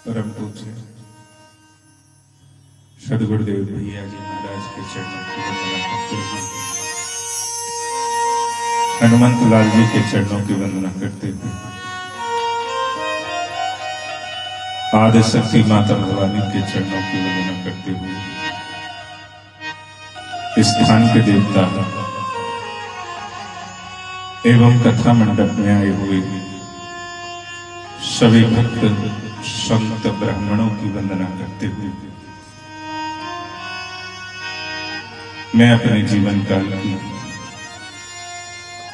परम पूज्य सदगुरुदेव भैया जी महाराज के चरणों की वंदना करते हुए, हनुमंत लाल जी के चरणों की वंदना करते हुए आदिशक्ति माता भवानी के चरणों की वंदना करते हुए इस स्थान के देवता एवं कथा मंडप में आए हुए सभी भक्त संत ब्राह्मणों की वंदना करते हुए मैं अपने जीवन काल की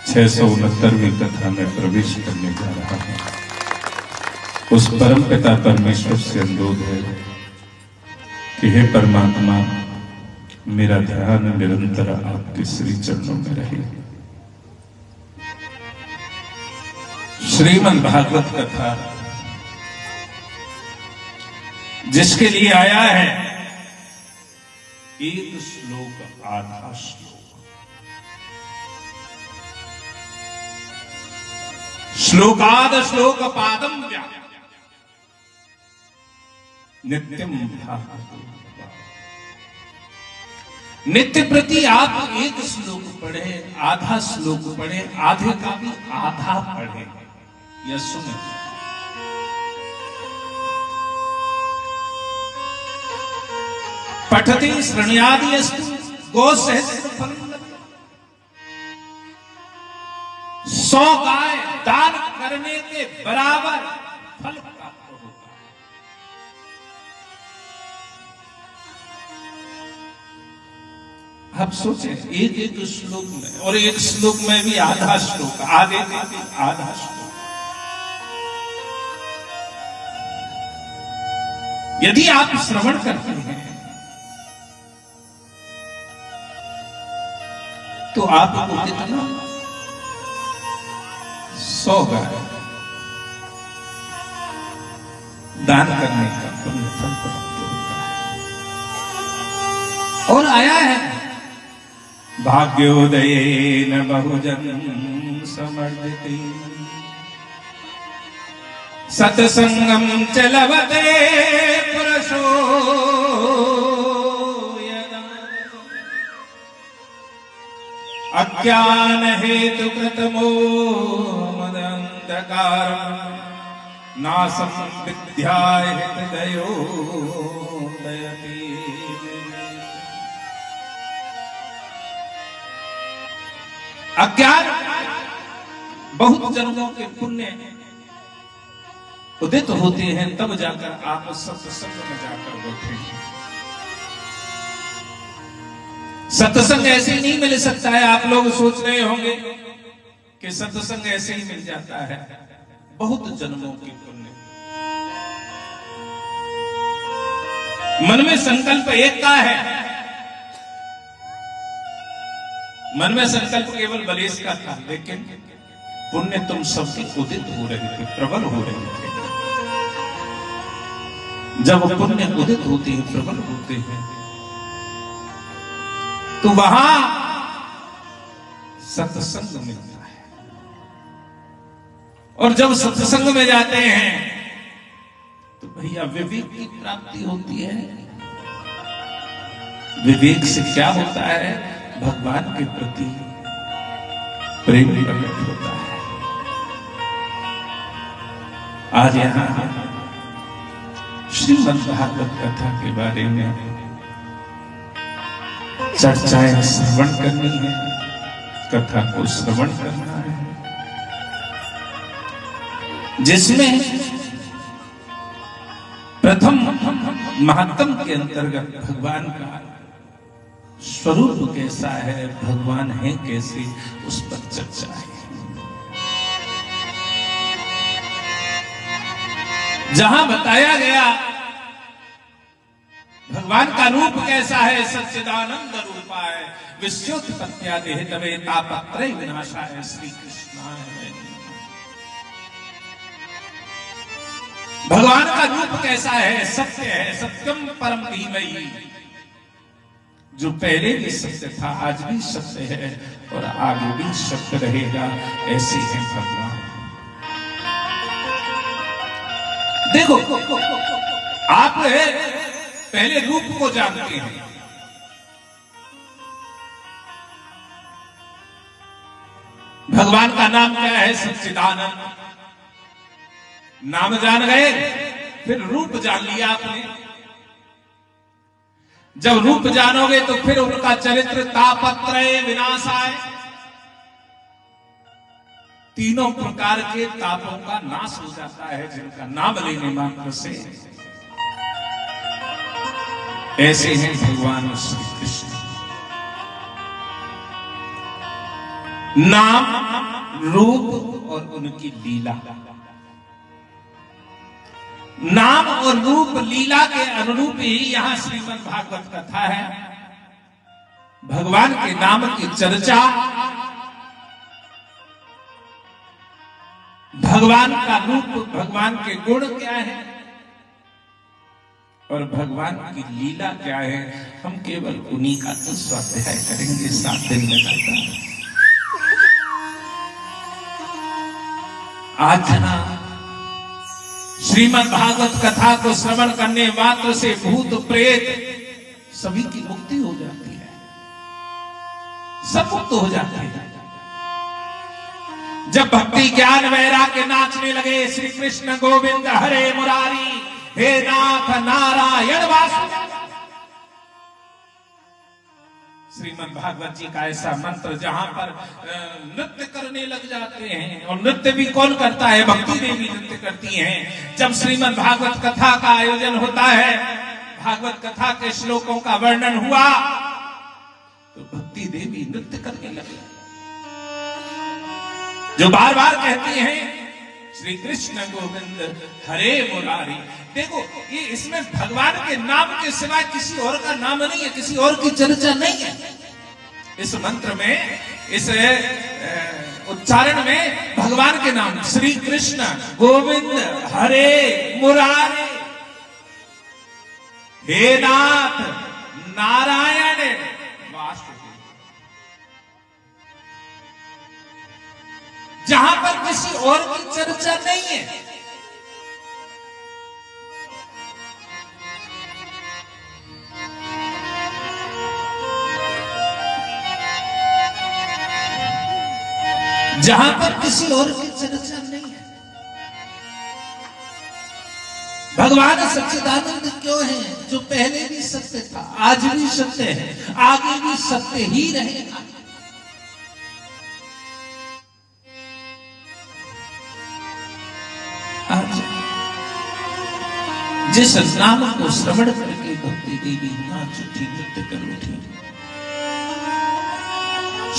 669वीं कथा में प्रवेश करने जा रहा हूं। उस परम पिता परमेश्वर से अनुरोध है कि हे परमात्मा, मेरा ध्यान निरंतर आपके श्री चरणों में रहे। श्रीमद् भागवत कथा जिसके लिए आया है, एक श्लोक आधा श्लोक, श्लोकाद श्लोक पादम व्याप्य नित्यम भागवतो। नित्य प्रति आप एक श्लोक पढ़े, आधा श्लोक पढ़े, आधे का भी आधा पढ़े, यह सुने। पठति श्रृणुयादि अस्तु गोसहस्र फलम्। 100 गाय दान करने के बराबर फल प्राप्त होगा। आप सोचें, एक श्लोक में, और एक श्लोक में भी आधा श्लोक, आधे का भी आधा श्लोक। यदि आप श्रवण करते हैं तो आपको कितना 100 गाय दान करने का पुण्य फल प्राप्त होता है। और आया है, भाग्योदयेन बहुजन समर्दिते सत्संगम च लभते पुरुषो यदा अज्ञान हेतु कृतमो मदंधकार नासं विद्याय हृदयो दयति। अज्ञान बहुत जन्मों के पुण्य उदित होते हैं, तब जाकर आप सत्संग में जाकर बैठेंगे। सत्संग ऐसे ही नहीं मिल सकता है। आप लोग सोच रहे होंगे कि सत्संग ऐसे ही मिल जाता है। बहुत जन्मों की पुण्य, मन में संकल्प एक का है। मन में संकल्प केवल बलेश का था, लेकिन पुण्य तुम सबके उदित हो रहे थे, प्रबल हो रहे थे। जब पुण्य उदित होते हैं, प्रबल होते हैं, तो वहां सत्संग मिलता है। और जब सत्संग में जाते हैं तो भैया विवेक की प्राप्ति होती है। विवेक से क्या होता है? भगवान के प्रति प्रेम प्रकट होता है। आज यहां श्रीमद् भागवत कथा के बारे में चर्चाएं श्रवण करनी है, कथा को श्रवण करना है, जिसमें प्रथम महात्म के अंतर्गत भगवान का स्वरूप कैसा है, भगवान है कैसे, उस पर चर्चा है। जहां बताया गया भगवान का रूप कैसा है, सच्चिदानंद रूपाय विश्वोत्पत्त्यादि हेतवे तापत्रय विनाशाय श्री कृष्णाय। भगवान का रूप कैसा है? सत्य है, सत्यम परम धीमहि। जो पहले भी सत्य था, आज भी सत्य है और आगे भी सत्य रहेगा, ऐसे है भगवान। देखो, आप पहले रूप को जानते हैं। भगवान का नाम क्या है? सच्चिदानंद। नाम जान गए, फिर रूप जान लिया आपने। जब रूप जानोगे तो फिर उनका चरित्र तापत्रय विनाशाय, तीनों प्रकार के तापों का नाश हो जाता है जिनका नाम लेने मात्र से। ऐसे हैं भगवान श्री कृष्ण। नाम, रूप और उनकी लीला। नाम और रूप लीला के अनुरूप ही यहां श्रीमद् भागवत कथा है। भगवान के नाम की चर्चा, भगवान का रूप, भगवान के गुण क्या है और भगवान की लीला क्या है, हम केवल उन्हीं का तो स्वाध्याय करेंगे 7 दिन लगातार। आज ना श्रीमद् भागवत कथा को श्रवण करने मात्र से भूत प्रेत सभी की मुक्ति हो जाती है, सब मुक्त हो जाते हैं। जब भक्ति ज्ञान वैराग्य नाचने लगे, श्री कृष्ण गोविंद हरे मुरारी, हे नाथ नारायण वासुदेव। श्रीमद् भागवत जी का ऐसा मंत्र जहां पर नृत्य करने लग जाते हैं, और नृत्य भी कौन करता है, भक्ति देवी नृत्य करती हैं। जब श्रीमद् भागवत कथा का आयोजन होता है, भागवत कथा के श्लोकों का वर्णन हुआ, तो भक्ति देवी नृत्य करने लगी, जो बार बार कहती हैं श्री कृष्ण गोविंद हरे मुरारी। देखो, ये इसमें भगवान के नाम के सिवाय किसी और का नाम नहीं है, किसी और की चर्चा नहीं है। इस मंत्र में, इस उच्चारण में भगवान के नाम श्री कृष्ण गोविंद हरे मुरारी, हे नाथ नारायण वासुदेव। जहां पर किसी और की चर्चा नहीं है। जहां पर किसी और की चर्चा नहीं है। भगवान सच्चिदानंद क्यों है, जो पहले भी सत्य था, आज भी सत्य है, आगे भी सत्य ही रहेगा। आज जिस नाम को श्रवण करके भक्ति देवी नाच उठी, नृत्य कर उठी।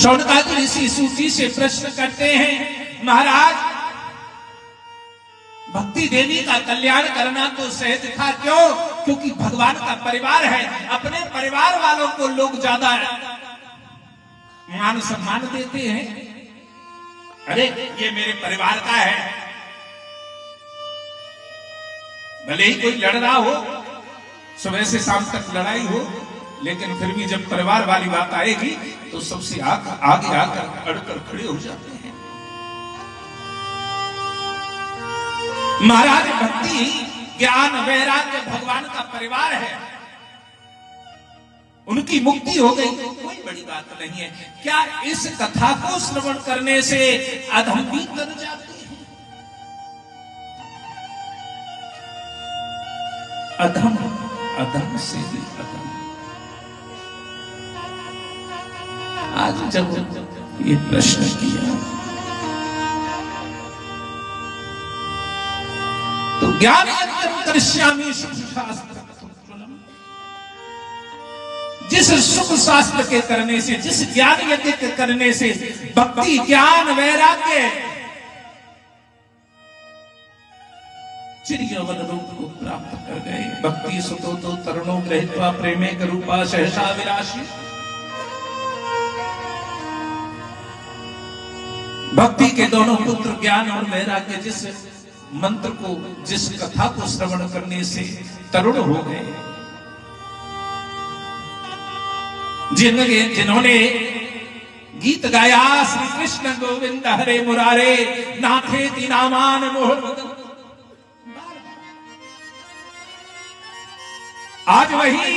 शौनकादि ऋषि सूची से प्रश्न करते हैं, महाराज भक्ति देवी का कल्याण करना तो सहज था, क्यों? क्योंकि भगवान का परिवार है, अपने परिवार वालों को लोग ज्यादा मान सम्मान देते हैं। अरे ये मेरे परिवार का है, भले ही कोई लड़ रहा हो, सुबह से शाम तक लड़ाई हो, लेकिन फिर भी जब परिवार वाली बात आएगी तो सबसे आगे आकर अड़कर खड़े हो जाते हैं। महाराज भक्ति ज्ञान वैराग्य भगवान का परिवार है, उनकी मुक्ति हो गई तो कोई बड़ी बात नहीं है। क्या इस कथा को श्रवण करने से अधम भी तर जाते हैं? अधम, अधम से भी अधम। आज जब ये प्रश्न किया तो ज्ञान यज्ञ करिष्यामि सुख शास्त्र, जिस सुख शास्त्र के करने से, जिस ज्ञान यज्ञ के करने से भक्ति ज्ञान वैराग्य चिरयौवन रूप को प्राप्त कर गए। भक्ति सुतो तो तरुणो गृहीत्वा प्रेमे रूपा सहसा विराशी। भक्ति के दोनों पुत्र ज्ञान और वैराग्य जिस मंत्र को, जिस कथा को श्रवण करने से तरुण हो गए, जिन्होंने गीत गाया श्री कृष्ण गोविंद हरे मुरारे नाथेति नामान मोह, आज वही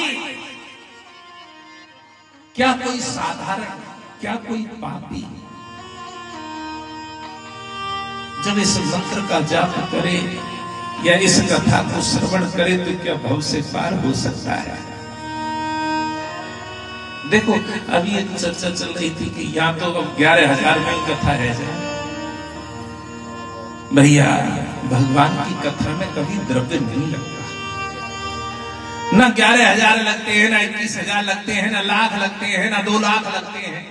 क्या कोई साधारण, क्या कोई पापी जब इस मंत्र का जाप करे, या इस कथा को श्रवण करे तो क्या भव से पार हो सकता है। देखो अभी एक चर्चा चल रही थी कि यहाँ तो अब 11,000 में ही कथा है जाए। भैया भगवान की कथा में कभी द्रव्य नहीं लगता, ना 11,000 लगते हैं, ना 21,000 लगते हैं, ना लाख लगते हैं, ना 2 लाख लगते हैं,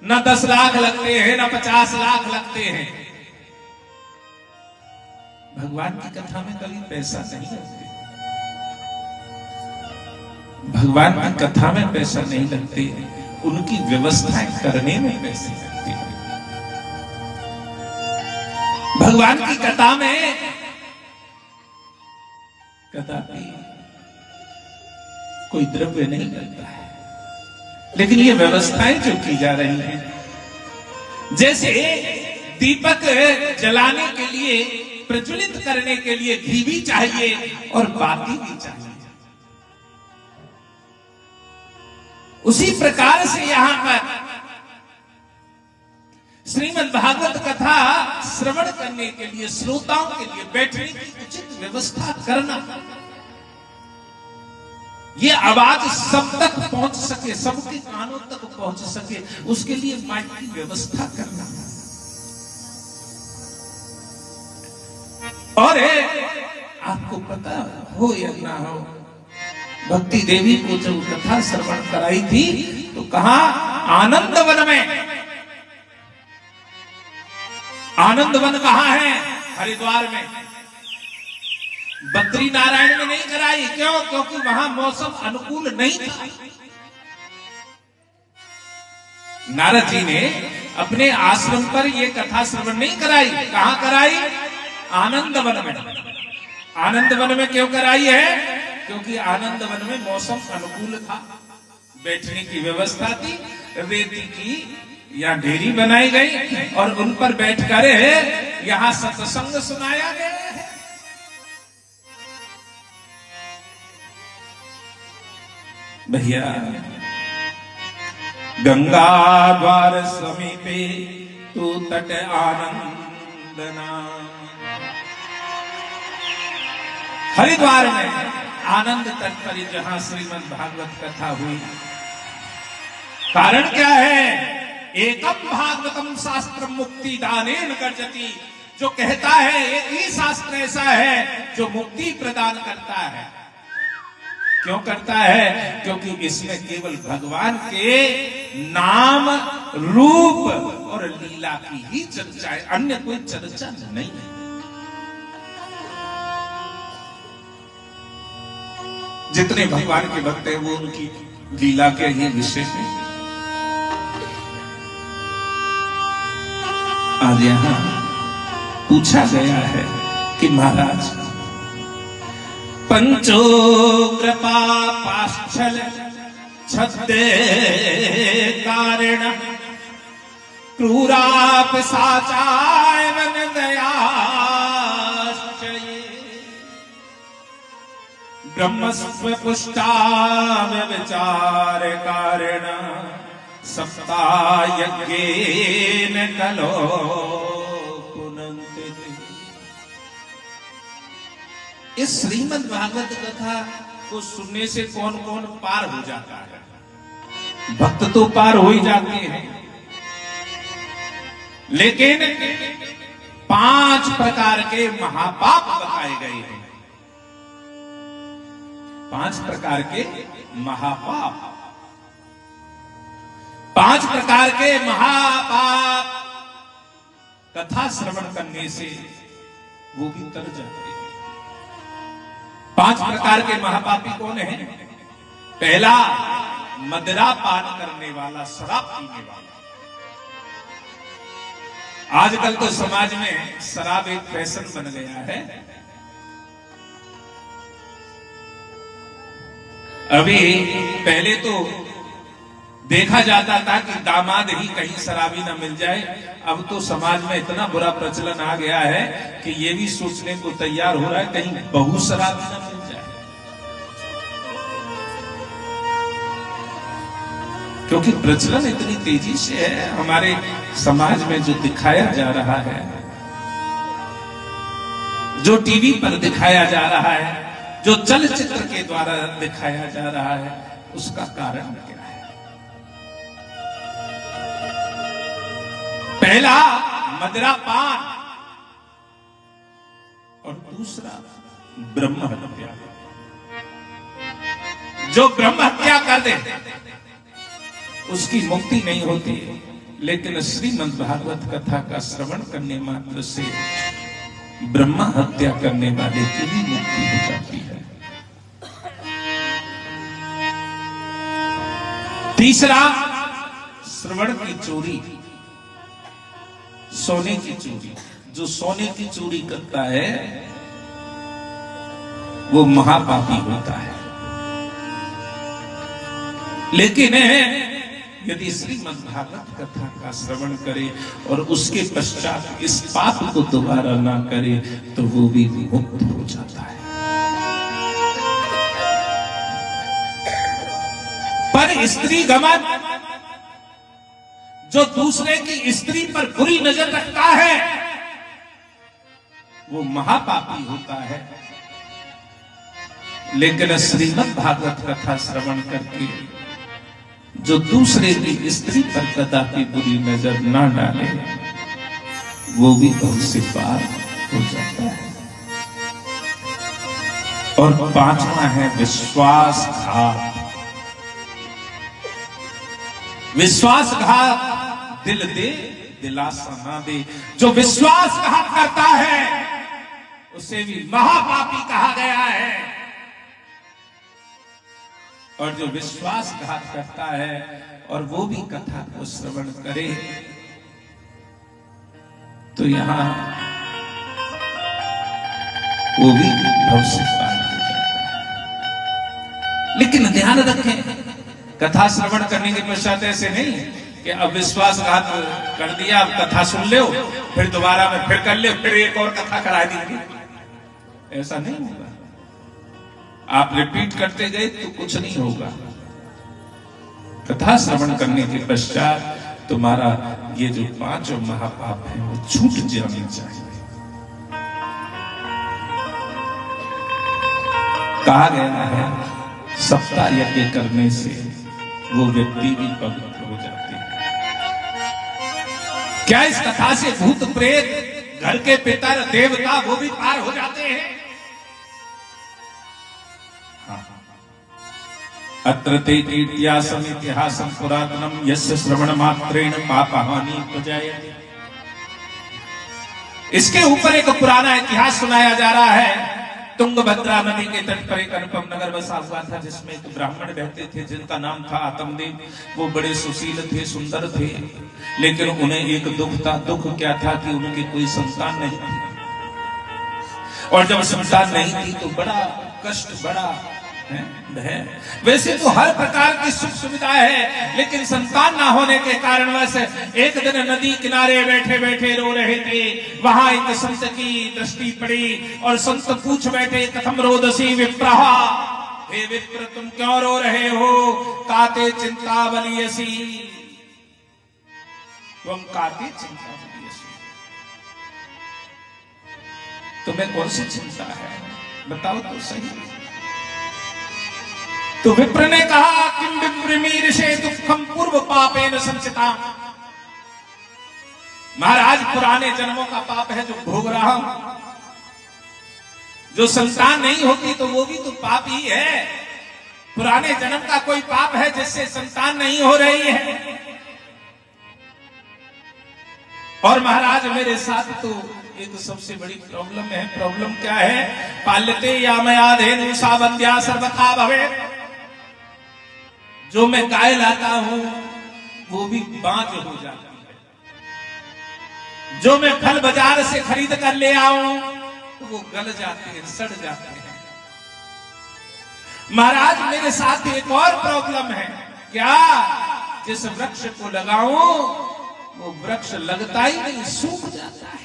ना 10 लाख लगते हैं, ना 50 लाख लगते हैं। भगवान की कथा में कभी पैसा नहीं लगते, भगवान की कथा में पैसा नहीं लगते, उनकी व्यवस्थाएं करने में पैसे लगते हैं। भगवान की कथा में कदापि कोई द्रव्य नहीं लगता है, लेकिन ये व्यवस्थाएं जो की जा रही हैं, जैसे दीपक जलाने के लिए, प्रज्वलित करने के लिए घी भी चाहिए और बाती भी चाहिए, उसी प्रकार से यहां पर श्रीमद् भागवत कथा श्रवण करने के लिए, श्रोताओं के लिए बैठने की उचित व्यवस्था करना, ये आवाज सब तक पहुंच सके, सबके कानों तक पहुंच सके, उसके लिए माइक की व्यवस्था करना। और आपको पता हो या ना हो, भक्ति देवी को जब कथा श्रवण कराई थी तो कहा आनंदवन में। आनंदवन कहां है? हरिद्वार में। बद्री नारायण में नहीं कराई, क्यों? क्योंकि वहां मौसम अनुकूल नहीं था। नारद जी ने अपने आश्रम पर यह कथा श्रवण नहीं कराई, कहां कराई? आनंदवन में। आनंदवन में क्यों कराई है? क्योंकि आनंदवन में मौसम अनुकूल था, बैठने की व्यवस्था थी, रेती की यहाँ ढेरी बनाई गई और उन पर बैठकर यहाँ सत्संग सुनाया गया है। भैया गंगा द्वार समीपे तू तट आनंदना, हरिद्वार में आनंद तट पर जहां श्रीमद् भागवत कथा हुई। कारण क्या है? एकम भागवतम शास्त्र मुक्ति दानेन गर्जति, जो कहता है एक ही शास्त्र ऐसा है जो मुक्ति प्रदान करता है। क्यों करता है? क्योंकि इसमें केवल भगवान के नाम, रूप और लीला की ही चर्चा है, अन्य कोई चर्चा नहीं है। जितने भगवान के भक्त हैं वो उनकी लीला के ही विषय हैं। आज यहां पूछा गया है कि महाराज पंचो कृपा पाश्चल छद्दे कारिण क्रूराप साचाय वन दयाश्चये ब्रह्मस्व पुष्टाव विचार कारिण सप्ता यज्ञेन कलो पुनन्ति। इस श्रीमद् भागवत कथा को सुनने से कौन कौन पार हो जाता है? भक्त तो पार हो ही जाते हैं, लेकिन 5 प्रकार के महापाप बताए गए हैं। 5 प्रकार के महापाप, 5 प्रकार के महापाप कथा श्रवण करने से वो भी तर जाते हैं। 5 प्रकार के महापापी कौन है? पहला, मदिरा पान करने वाला, शराब पीने वाला। आजकल तो समाज में शराब एक फैशन बन गया है। अभी पहले तो देखा जाता था कि दामाद ही कहीं शराबी ना मिल जाए, अब तो समाज में इतना बुरा प्रचलन आ गया है कि ये भी सोचने को तैयार हो रहा है कहीं बहू शराबी ना मिल जाए। क्योंकि प्रचलन इतनी तेजी से है हमारे समाज में, जो दिखाया जा रहा है, जो टीवी पर दिखाया जा रहा है, जो चलचित्र के द्वारा दिखाया जा रहा है, उसका कारण क्या है? पहला मदिरापान और दूसरा ब्रह्म हत्या। जो ब्रह्म हत्या कर दे उसकी मुक्ति नहीं होती, लेकिन श्रीमद् भागवत कथा का श्रवण करने मात्र से ब्रह्म हत्या करने वाले की भी मुक्ति हो जाती है। तीसरा श्रवण की चोरी, सोने की चोरी। जो सोने की चोरी करता है वो महापापी होता है। लेकिन यदि श्रीमद् भागवत कथा का श्रवण करे और उसके पश्चात इस पाप को दोबारा ना करे तो वो भी मुक्त हो जाता है। पर स्त्री गमन, जो दूसरे की स्त्री पर बुरी नजर रखता है वो महापापी होता है। लेकिन श्रीमद् भागवत कथा श्रवण करके जो दूसरे की स्त्री पर कदापि बुरी नजर ना डाले वो भी हमसे पार हो जाता है। और पांचवा है विश्वासघात। विश्वासघात दिल दे दिलासा ना दे। जो विश्वासघात करता है उसे भी महापापी कहा गया है। और जो विश्वासघात करता है और वो भी कथा को श्रवण करे तो यहां वो भी भव से पार हो जाता है। लेकिन ध्यान रखें, कथा श्रवण करने के पश्चात ऐसे नहीं कि अब विश्वासघात कर दिया, अब कथा सुन लो, फिर दोबारा में फिर कर ले, फिर एक और कथा करा देंगे। ऐसा नहीं होगा। आप रिपीट करते गए तो कुछ नहीं होगा। कथा श्रवण करने के पश्चात तुम्हारा ये जो पांचों महापाप है वो छूट जाने चाहिए। कहा गया है सप्ताह यज्ञ करने से वो व्यक्ति भी पवित्र हो जाते हैं। क्या इस कथा से भूत प्रेत, घर के पितर देवता वो भी पार हो जाते हैं? अत्र ते कीर्त्यासम् इतिहासं पुरातनम् यस्य श्रवण मात्रेण पापहानि उपजायते। इसके ऊपर एक पुराना इतिहास सुनाया जा रहा है। तुंगभद्रा नदी के तट पर एक अनुपम नगर बसा हुआ था जिसमें एक ब्राह्मण रहते थे जिनका नाम था आत्मदेव। वो बड़े सुशील थे, सुंदर थे, लेकिन उन्हें एक दुख था। दुख क्या था कि उनकी कोई संतान नहीं थी। और जब संतान नहीं थी तो बड़ा कष्ट, बड़ा है। वैसे तो हर प्रकार की सुख सुविधा है, लेकिन संतान ना होने के कारण वैसे एक दिन नदी किनारे बैठे बैठे रो रहे थे। वहां एक संत की दृष्टि पड़ी और संत पूछ बैठे, कथम रोदसी विप्रः, हे विप्र तुम क्यों रो रहे हो? काते चिंता बलियसी, तुम काते चिंता बलियसी, तुम्हें कौन सी चिंता है बताओ तो सही। तो विप्र ने कहा, किम विप्रीमीर्षे दुखम पूर्व पापेन संचिता। महाराज पुराने जन्मों का पाप है जो भोग रहा हूं। जो संतान नहीं होती तो वो भी तो पाप ही है। पुराने जन्म का कोई पाप है जिससे संतान नहीं हो रही है। और महाराज मेरे साथ तो एक सबसे बड़ी प्रॉब्लम है। प्रॉब्लम क्या है? पाल्यते यामयाधेनु सावंध्या सर्वथा भवेत्। जो मैं गाय लाता हूं वो भी बांझ हो जाती है। जो मैं फल बाजार से खरीद कर ले आऊं तो वो गल जाते हैं, सड़ जाते हैं। महाराज मेरे साथ एक और प्रॉब्लम है। क्या? जिस वृक्ष को लगाऊं वो वृक्ष लगता ही नहीं, सूख जाता है।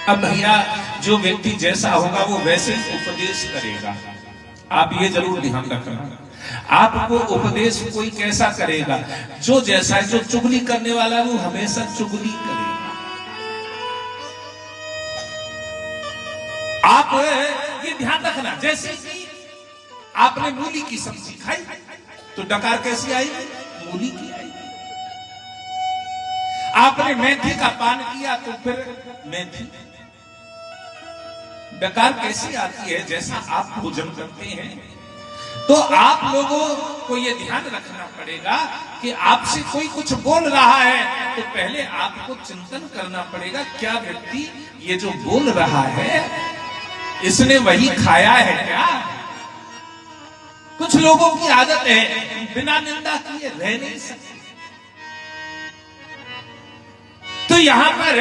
अब भैया जो व्यक्ति जैसा होगा वो वैसे ही उपदेश करेगा। आप ये जरूर ध्यान रखना, आपको उपदेश कोई कैसा करेगा? जो जैसा है, जो चुगली करने वाला है वो हमेशा चुगली करेगा। ध्यान रखना, जैसे कि आपने मूली की सब्जी खाई तो डकार कैसी आई? मूली की आई। आपने मेथी का पान किया तो फिर मेथी, डकार कैसी आती है? जैसा आप भोजन करते हैं। तो आप लोगों को यह ध्यान रखना पड़ेगा कि आपसे कोई कुछ बोल रहा है तो पहले आपको चिंतन करना पड़ेगा, क्या व्यक्ति ये जो बोल रहा है इसने वही खाया है क्या? कुछ लोगों की आदत है बिना निंदा किए रह नहीं सकते। तो यहां पर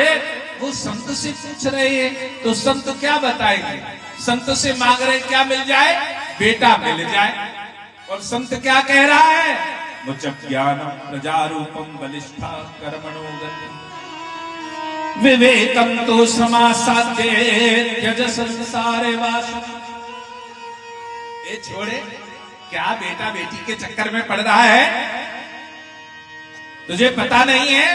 वो संत से पूछ रहे हैं तो संत क्या बताएंगे? संत से मांग रहे क्या मिल जाए? बेटा मिल जाए। और संत क्या कह रहा है? मुझ ज्ञानम प्रजारूपम बलिष्ठा कर्मणो गति विवेकम तो समासाध्ये त्यज संसारे वास। ये छोड़े, क्या बेटा बेटी के चक्कर में पड़ रहा है? तुझे पता नहीं है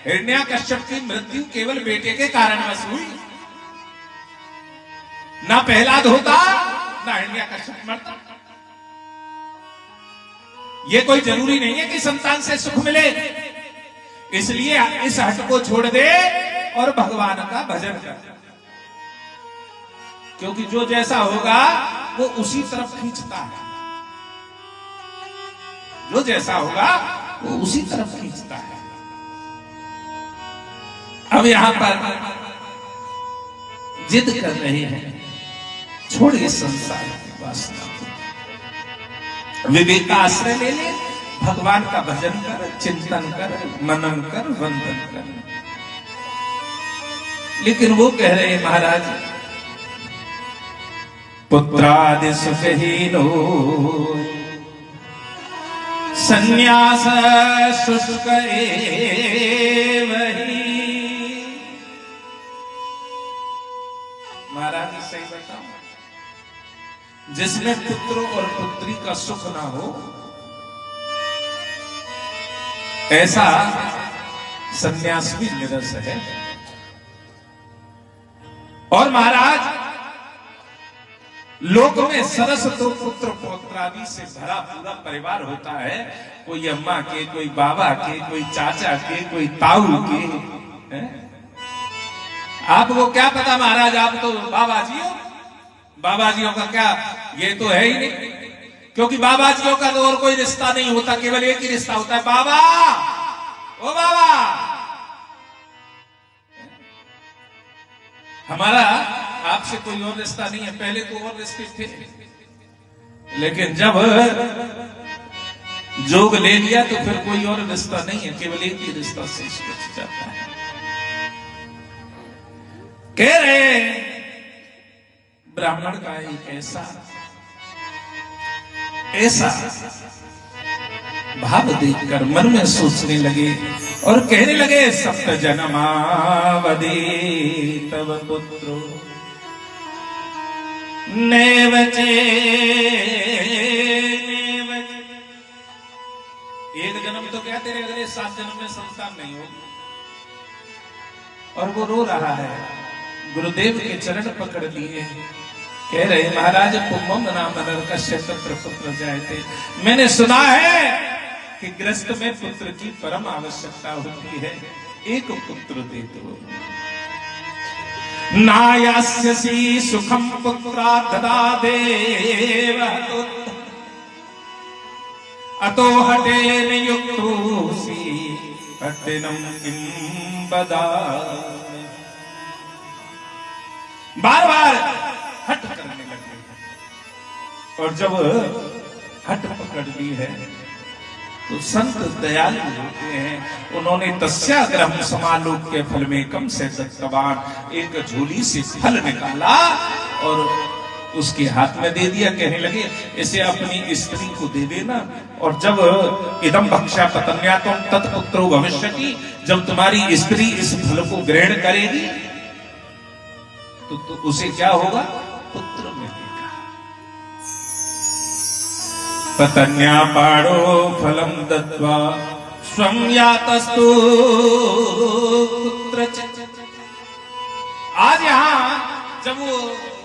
हिरण्याकश्यप की मृत्यु केवल बेटे के कारणवश हुई। ना प्रहलाद होता ना हिरण्याकश्यप मरता। यह कोई जरूरी नहीं है कि संतान से सुख मिले, इसलिए इस हट को छोड़ दे और भगवान का भजन कर, क्योंकि जो जैसा होगा वो उसी तरफ खींचता है। जो जैसा होगा वो उसी तरफ खींचता है। अब यहां पर जिद कर रहे हैं, छोड़िए संसार की वासना को, विवेक का आश्रय ले ले, भगवान का भजन कर, चिंतन कर, मनन कर, वंदन कर। लेकिन वो कह रहे हैं महाराज, पुत्रादि सुखहीनो संन्यास शुष्क एव ही। महाराज सही बताओ, जिसमें पुत्र और पुत्री का सुख ना हो ऐसा संन्यास भी निरस है। और महाराज लोक में सरस तो पुत्र पौत्रादि से भरा पूरा परिवार होता है, कोई अम्मा के, कोई बाबा के, कोई चाचा के, कोई ताऊ के है? आपको क्या पता महाराज, आप तो बाबाजी हो। बाबाजियों का क्या, ये तो है ही नहीं, क्योंकि बाबाजियों का तो और कोई रिश्ता नहीं होता, केवल एक ही रिश्ता होता है, बाबा, ओ बाबा। हमारा आपसे कोई और रिश्ता नहीं है, पहले तो और रिश्ते थे, लेकिन जब जोग ले लिया तो फिर कोई और रिश्ता नहीं है, केवल एक ही रिश्ता शेष बच जाता है। कह रहे ब्राह्मण का एक ऐसा भाव देखकर मन में सोचने लगे और कहने लगे, सप्त जन्मावधि तव पुत्रो नेवचे। एक जन्म तो क्या तेरे अगले 7 जन्म में संतान नहीं होगी। और वो रो रहा है, गुरुदेव के चरण पकड़ लिए, कह रहे महाराज पुम्मम नाम नरकस्य तत्र पुत्र जायते। मैंने सुना है कि गृहस्थ में पुत्र की परम आवश्यकता होती है, एक पुत्र दे दो। नायास्यसि सुखम पुत्रा ददादेव अतो हटेन युक्तोऽसि हटेनम किं बदामि। बार बार हट करने लगे, और जब हट पकड़ ली है तो संत दयालु होते हैं। उन्होंने तस्याग्रहं समालोक्य फल में कम से दत्तवान, एक झोली से फल निकाला और उसके हाथ में दे दिया। कहने लगे इसे अपनी स्त्री को दे देना, और जब इदम भक्षा पतन्यातम तत्पुत्रो भविष्यति, जब तुम्हारी स्त्री इस फल को ग्रहण करेगी तो उसे क्या होगा? पुत्र मिलेगा। पतन्या पाड़ो फलम दत्वा स्वं यातस्तु पुत्रचित्। आज यहां जब वो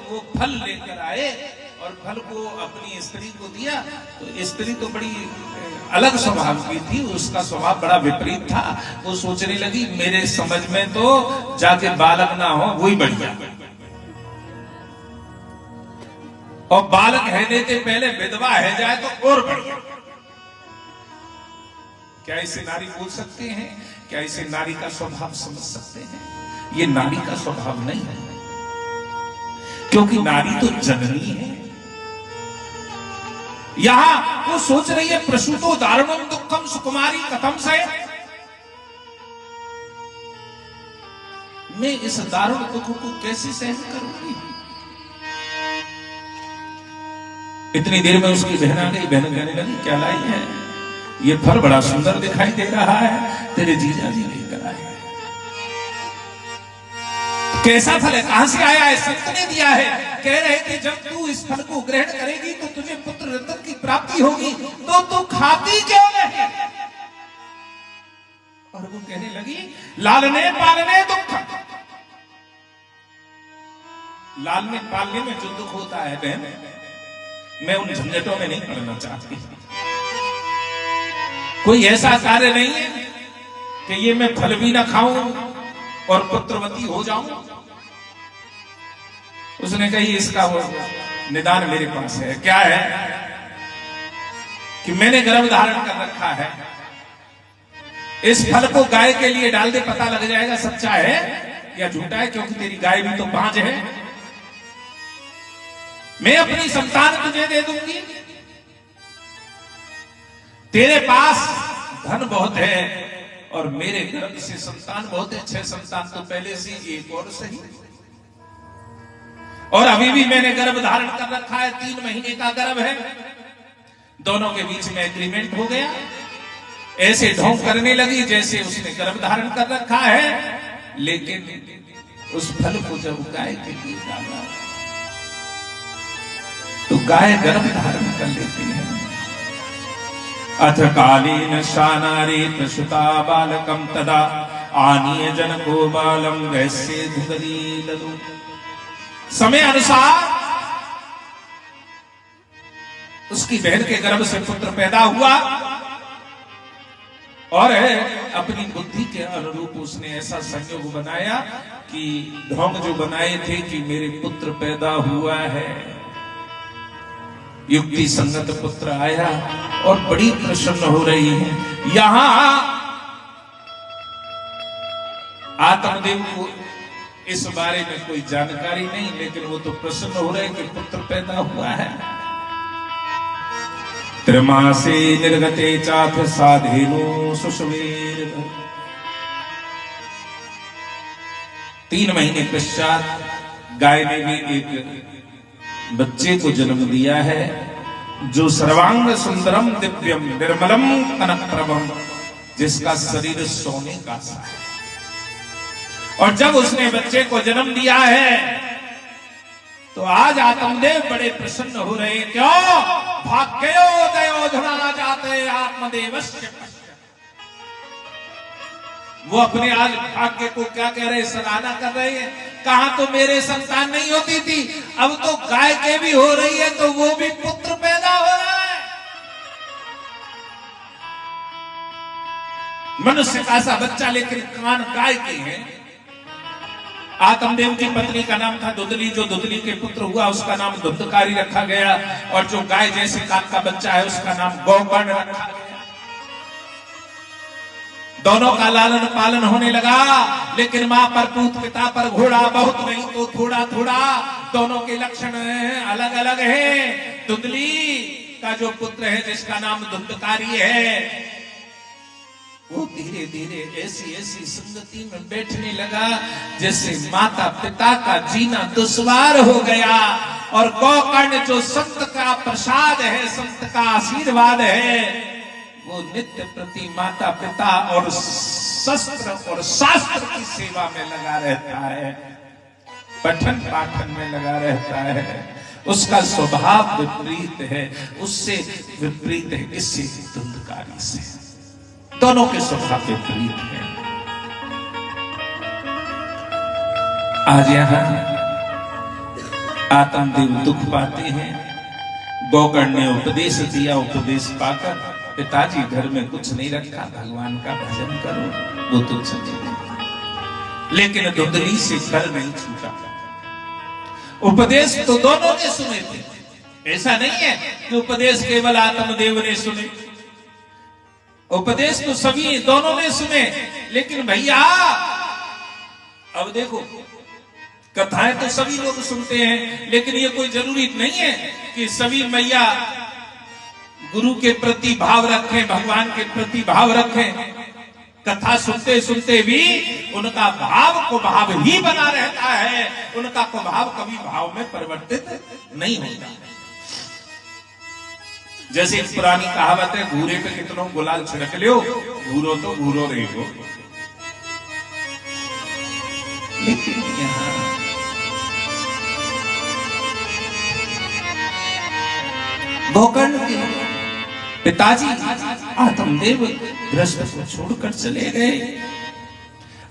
वो फल लेकर आए और फल को अपनी स्त्री को दिया। तो स्त्री तो बड़ी अलग स्वभाव की थी, उसका स्वभाव बड़ा विपरीत था। वो सोचने लगी मेरे समझ में तो जाके बालक ना हो वही बढ़िया, और बालक है देते पहले विधवा है जाए तो और बढ़िया। क्या इसे नारी बोल सकते हैं? क्या इसे नारी का स्वभाव समझ सकते हैं? ये नारी का स्वभाव नहीं है, क्योंकि नारी तो जननी है। यहां वो सोच रही है प्रसूतो दारुणम दुखम सुकुमारी कथम से, मैं इस दारुण दुख को कैसे सहन करूंगी। इतनी देर में उसकी बहन आ गई। बहन कहने लगी क्या लाई है? ये फल बड़ा सुंदर दिखाई दे रहा है, तेरे जीजा जी लेकर आए। कैसा फल है? कहां से आया है? संत ने दिया है। कह रहे थे जब तू इस फल को ग्रहण करेगी तो तुझे पुत्र रत्न की प्राप्ति होगी, तो तू खाती क्यों नहीं? और वो कहने लगी लालने पालने दुख। लालने पालने में जो दुख होता है बहन, मैं उन झंझटों में नहीं पड़ना चाहती। कोई ऐसा कार्य नहीं है कि ये मैं फल भी ना खाऊं और पुत्रवती हो जाऊं। उसने कही इसका वो निदान मेरे पास है। क्या है? कि मैंने गर्भ धारण कर रखा है, इस फल को गाय के लिए डाल दे, पता लग जाएगा सच्चा है या झूठा है, क्योंकि तेरी गाय भी तो बांझ है। मैं अपनी संतान तुझे दे दूंगी, तेरे पास धन बहुत है और मेरे गर्भ से संतान बहुत है। 6 संतान तो पहले से, एक और सही, और अभी भी मैंने गर्भ धारण कर रखा है, 3 महीने का गर्भ है। दोनों के बीच में एग्रीमेंट हो गया। ऐसे ढोंग करने लगी जैसे उसने गर्भ धारण कर रखा है, लेकिन उस फल को जब गाय के लिए डाला तो गाय गर्भ धारण कर लेती है। अथ कालीन शानारे प्रसुता बालकम तदा आनीय जनको बालम वैसे धुगली लदु। समय अनुसार उसकी बहन के गर्भ से पुत्र पैदा हुआ और अपनी बुद्धि के अनुरूप उसने ऐसा संयोग बनाया कि ढोंग जो बनाए थे कि मेरे पुत्र पैदा हुआ है, युक्ति संगत पुत्र आया और बड़ी प्रसन्न हो रही है। यहां आत्मदेव को इस बारे में कोई जानकारी नहीं, लेकिन वो तो प्रसन्न हो रहे कि पुत्र पैदा हुआ है। त्रिमासे निर्गते चाथ साधेनो सुषवेर। 3 महीने पश्चात गाय ने भी एक बच्चे को जन्म दिया है, जो सर्वांग सुंदरम दिव्यम निर्मलम कनकप्रभम, जिसका शरीर सोने का सा है। और जब उसने बच्चे को जन्म दिया है तो आज आत्मदेव बड़े प्रसन्न हो रहे हैं। क्यों? भाग्योदयो धुना जाते आत्मदेवस्य। वो अपने आज भाग्य को क्या कह रहे, सराहना कर रहे हैं। कहा तो मेरे संतान नहीं होती थी, अब तो गाय के भी हो रही है, तो वो भी पुत्र पैदा हो रहा है। मनुष्य का सा बच्चा, लेकिन कान गाय के हैं। आत्मदेव की पत्नी का नाम था दुदली, जो दुदली के पुत्र हुआ उसका नाम दुंदकारी रखा गया, और जो गाय जैसे कान का बच्चा है उसका नाम गौकर्ण रखा गया। दोनों का लालन पालन होने लगा, लेकिन मां पर पूत, पिता पर घोड़ा, बहुत नहीं तो थोड़ा थोड़ा। दोनों के लक्षण अलग अलग हैं। दुदली का जो पुत्र है जिसका नाम दुंदकारी है, वो धीरे धीरे ऐसी ऐसी संगति में बैठने लगा जैसे माता पिता का जीना दुश्वार हो गया। और गौकर्ण जो संत का प्रसाद है, संत का आशीर्वाद है, वो नित्य प्रति माता पिता और शस्त्र और शास्त्र की सेवा में लगा रहता है, पठन पाठन में लगा रहता है। उसका स्वभाव विपरीत है, उससे विपरीत है किसी दुंदकारी से। दोनों के स्वभाव विपरीत है। आज यहां आत्मदेव दुख पाते हैं। गौकर्ण ने उपदेश दिया, उपदेश पाकर पिताजी घर में कुछ नहीं रखा, भगवान का भजन करो, वो तो चले गए। लेकिन धुंधली से कर नहीं छूटा। उपदेश तो दोनों ने सुने थे, ऐसा नहीं है कि उपदेश केवल आत्मदेव ने सुने, उपदेश तो सभी दोनों ने सुने। लेकिन भैया अब देखो, कथाएं तो सभी लोग सुनते हैं, लेकिन ये कोई जरूरी नहीं है कि सभी मैया गुरु के प्रति भाव रखें, भगवान के प्रति भाव रखें। कथा सुनते सुनते भी उनका भाव को भाव ही बना रहता है, उनका को भाव कभी भाव में परिवर्तित नहीं होता। जैसे एक पुरानी कहावत है, घूरे पे कितनों गुलाल छिड़क लियो, घूरो तो घूरो रहेगो। लेकिन यहाँ गौकर्ण के पिताजी आत्मदेव गृहस्थ को छोड़कर चले गए।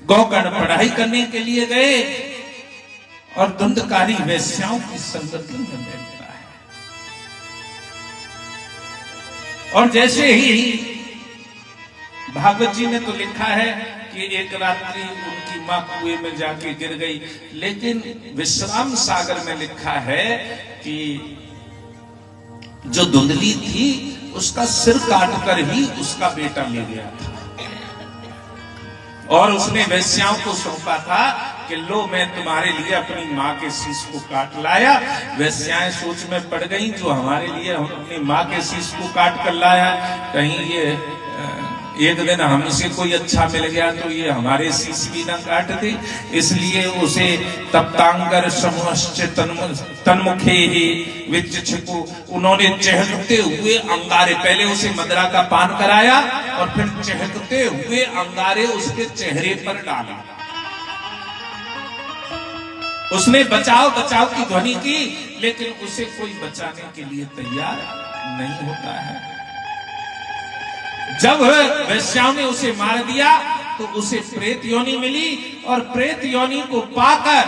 गौकर्ण पढ़ाई करने के लिए गए और धुंधकारी वेश्याओं की संगति में बैठता है। और जैसे ही भागवत जी ने तो लिखा है कि एक रात्रि उनकी मां कुएं में जाके गिर गई, लेकिन विश्राम सागर में लिखा है कि जो धुंधली थी उसका सिर काटकर ही उसका बेटा ले गया था, और उसने वेश्याओं को सौंपा था कि लो मैं तुम्हारे लिए अपनी माँ के शीश को काट लाया। वेश्याएं सोच में पड़ गई, जो हमारे लिए हम अपनी माँ के शीश को काट कर लाया, कहीं ये एक दिन हमसे कोई अच्छा मिल गया तो ये हमारे शीश भी ना काट दे। इसलिए उसे तप्तांगर समूहश्च तन्मुखे ही विच्छिको, उन्होंने चहकते हुए अंगारे, पहले उसे मदरा का पान कराया और फिर चहकते हुए अंगारे उसके चेहरे पर डाला। उसने बचाओ बचाओ की ध्वनि की, लेकिन उसे कोई बचाने के लिए तैयार नहीं होता है। जब वेश्याओं ने उसे मार दिया तो उसे प्रेत योनि मिली, और प्रेत योनि को पाकर,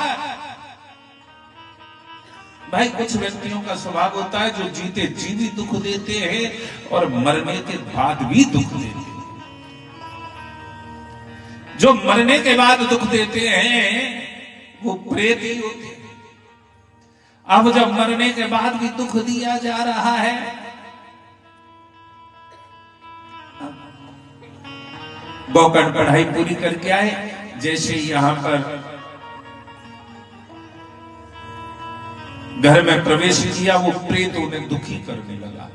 भाई कुछ व्यक्तियों का स्वभाव होता है जो जीते जी भी दुख देते हैं और मरने के बाद भी दुख देते हैं। जो मरने के बाद दुख देते हैं वो प्रेत ही होते हैं। अब जब मरने के बाद भी दुख दिया जा रहा है, गौकर्ण पढ़ाई पूरी करके आए, जैसे यहां पर घर में प्रवेश किया, वो प्रेत उन्हें दुखी करने लगा।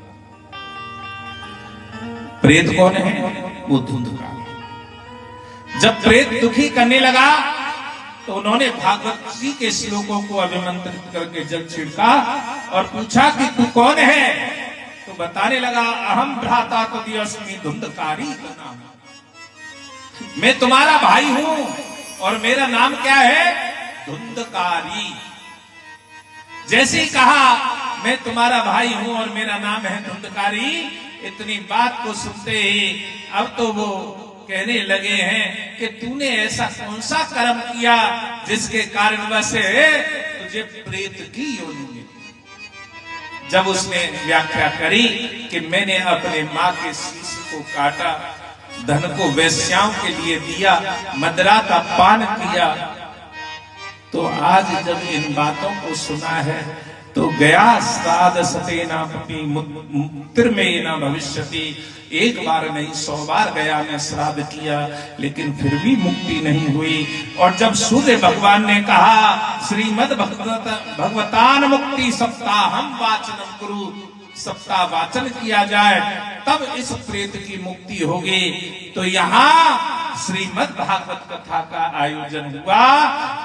प्रेत कौन है? वो धुंधकार। जब प्रेत दुखी करने लगा तो उन्होंने भागवत जी के श्लोकों को अभिमंत्रित करके जल छिड़का और पूछा कि तू कौन है? तो बताने लगा, अहम भ्राता तदीयस्मि धुंधकारी का नाम, मैं तुम्हारा भाई हूं और मेरा नाम क्या है? धुंधकारी। जैसे ही कहा मैं तुम्हारा भाई हूं और मेरा नाम है धुंधकारी, इतनी बात को सुनते ही अब तो वो कहने लगे हैं कि तूने ऐसा कौन सा कर्म किया जिसके कारणवश तुझे प्रेत की योनि मिली। जब उसने व्याख्या करी कि मैंने अपने माँ के शीश को काटा, धन को वेश्याओं के लिए दिया, मदरा का पान किया, तो आज जब इन बातों को सुना है तो गया श्राद्ध सतेना मुक्तिर्मेना भविष्यति। एक बार नहीं 100 बार गया मैं श्राद्ध किया, लेकिन फिर भी मुक्ति नहीं हुई। और जब सूर्य भगवान ने कहा श्रीमद् भगवतान मुक्ति सप्ताहम वाचनम कुरु, सप्ताह वाचन किया जाए तब इस प्रेत की मुक्ति होगी। तो यहाँ श्रीमद् भागवत कथा का आयोजन हुआ।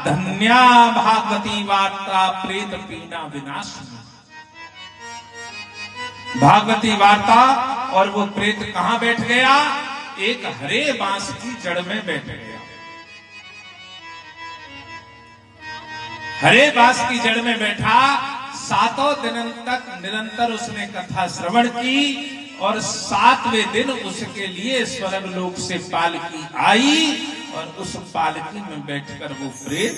धन्या भागवती वार्ता प्रेत पीना विनाश। भागवती वार्ता, और वो प्रेत कहां बैठ गया? एक हरे बांस की जड़ में बैठ गया। हरे बांस की जड़ में बैठा, 7 दिन तक निरंतर उसने कथा श्रवण की, और 7वें दिन उसके लिए स्वर्ग लोक से पालकी आई, और उस पालकी में बैठकर वो प्रेत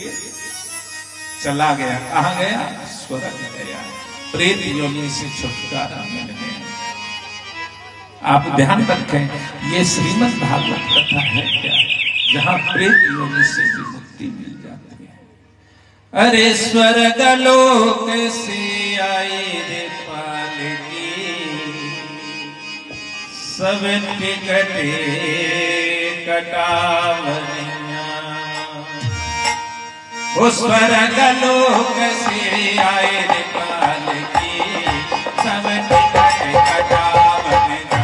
चला गया। कहाँ गया? स्वर्ग गया। प्रेत योनि से छुटकारा मिल गया। आप ध्यान रखें, ये श्रीमद् भागवत कथा है क्या, जहां प्रेत योनि से भी मुक्ति मिल जाती है। अरे स्वर्ग लोक से आई रे पालकी, सब टिकटे कटावनिया। उस स्वर्ग लोक से आए रे पालकी, सब टिकटे कटावनिया।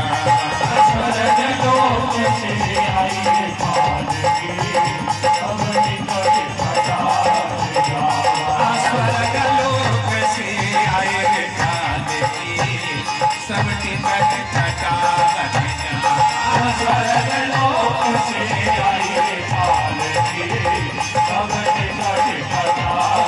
स्वर्ग लोक से आई रे पालकी, सब टिकटे कटावनिया। स्वर्ग लोक से आए रे पालकी, सब टिकटे कटावनिया। स्वर्ग लोक से आई रे पालकी, सब टिकटे कटावनिया।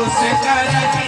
उस कर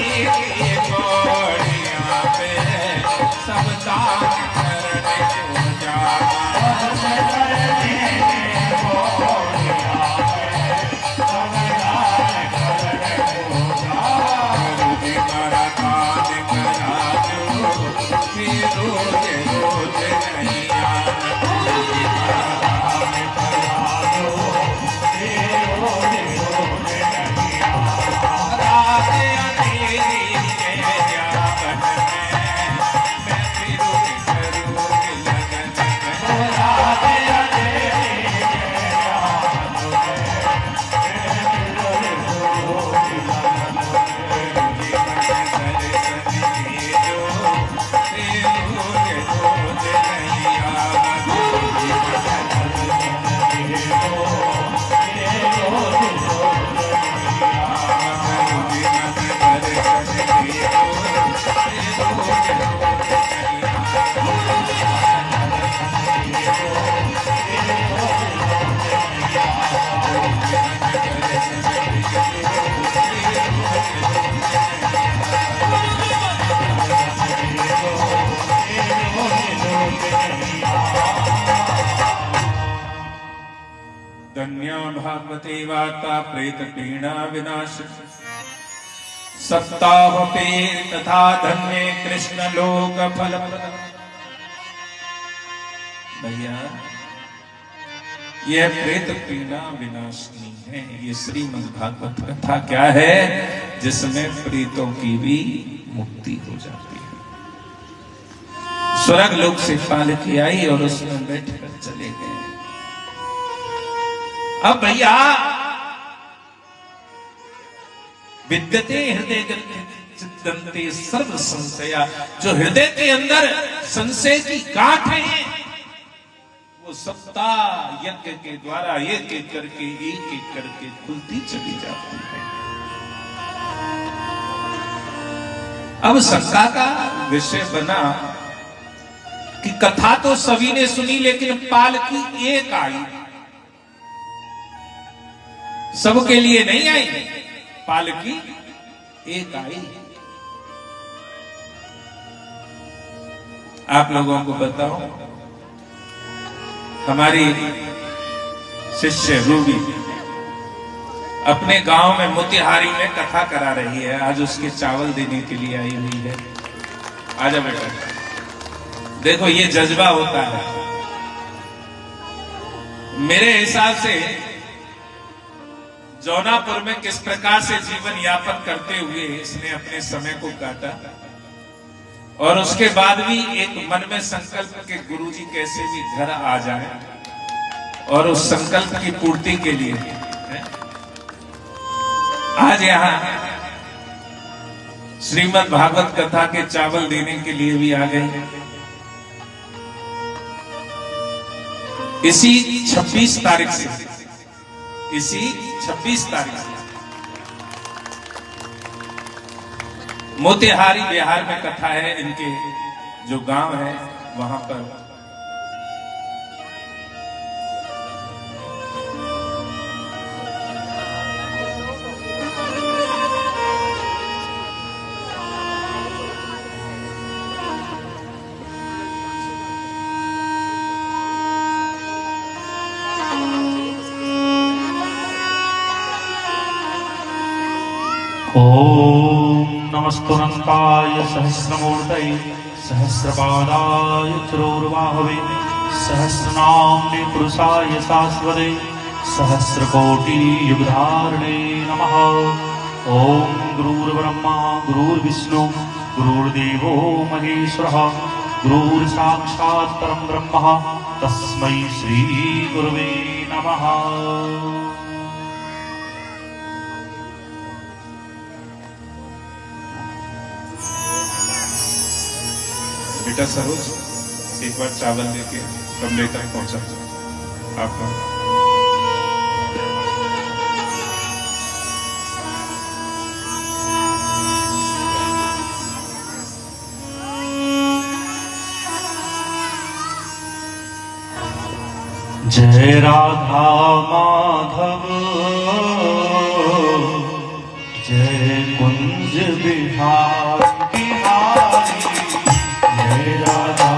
धन्या भागवते वार्ता प्रेत पीड़ा विनाश सप्ताहपे तथा धन्य कृष्ण लोक फल। भैया यह प्रेत पीड़ा विनाशनी है। ये श्रीमद् भागवत कथा क्या है जिसमें प्रेतों की भी मुक्ति हो जाती है। स्वर्ग लोक से पालकी आई और उसमें बैठकर चले गए। अब भैया विद्यते हृदय चित्तन्ते सर्व संशया, जो हृदय के अंदर संशय की गांठ है वो सप्ताह यज्ञ के द्वारा एक एक करके खुलती चली जाती है। अब शंका का विषय बना कि कथा तो सभी ने सुनी लेकिन पालकी एक आई, सबके लिए नहीं आई, पालकी एक आई। आप लोगों को बताओ, हमारी शिष्य रूबी अपने गांव में मोतिहारी में कथा करा रही है। आज उसके चावल देने के लिए आई हुई है। आजा बेटा, देखो ये जज्बा होता है। मेरे हिसाब से जौनापुर में किस प्रकार से जीवन यापन करते हुए इसने अपने समय को काटा और उसके बाद भी एक मन में संकल्प के गुरुजी कैसे भी घर आ जाए और उस संकल्प की पूर्ति के लिए आज यहाँ श्रीमद् भागवत कथा के चावल देने के लिए भी आ गए। इसी 26 तारीख से, इसी 26 तारीख से मोतिहारी बिहार में कथा है। इनके जो गांव है वहां पर ओम नमस्तुरंताय सहस्रमूर्तये सहस्रपादाय चरोर्बाहवे सहस्रनाम्ने पुरुषाय शाश्वते सहस्रकोटि युगधारणे नमः। ओम गुरुर्ब्रह्मा गुरुर्विष्णु गुरुर्देवो महेश्वरः गुरुर्साक्षात् परं ब्रह्म तस्मै श्री गुरुवे नमः। बेटा सरोज एक बार चावल लेके कमरे तक पहुंचा आपका। जय राधा माधव जय कुंज बिहारी, जय राधा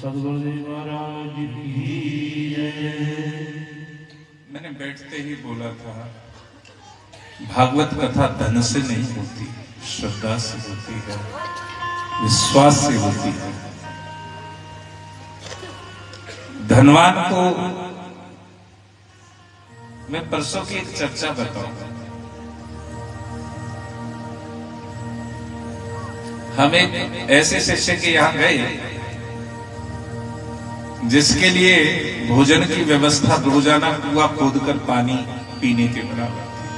सदगुरुदेव महाराज की जय। मैंने बैठते ही बोला था, भागवत कथा धन से नहीं होती, श्रद्धा से होती है, विश्वास से होती है। धनवान को मैं परसों की एक चर्चा बताऊंगा। हम एक ऐसे शिष्य के यहां गए जिसके लिए भोजन की व्यवस्था रोजाना कुआं खोदकर पानी पीने के बराबर थी।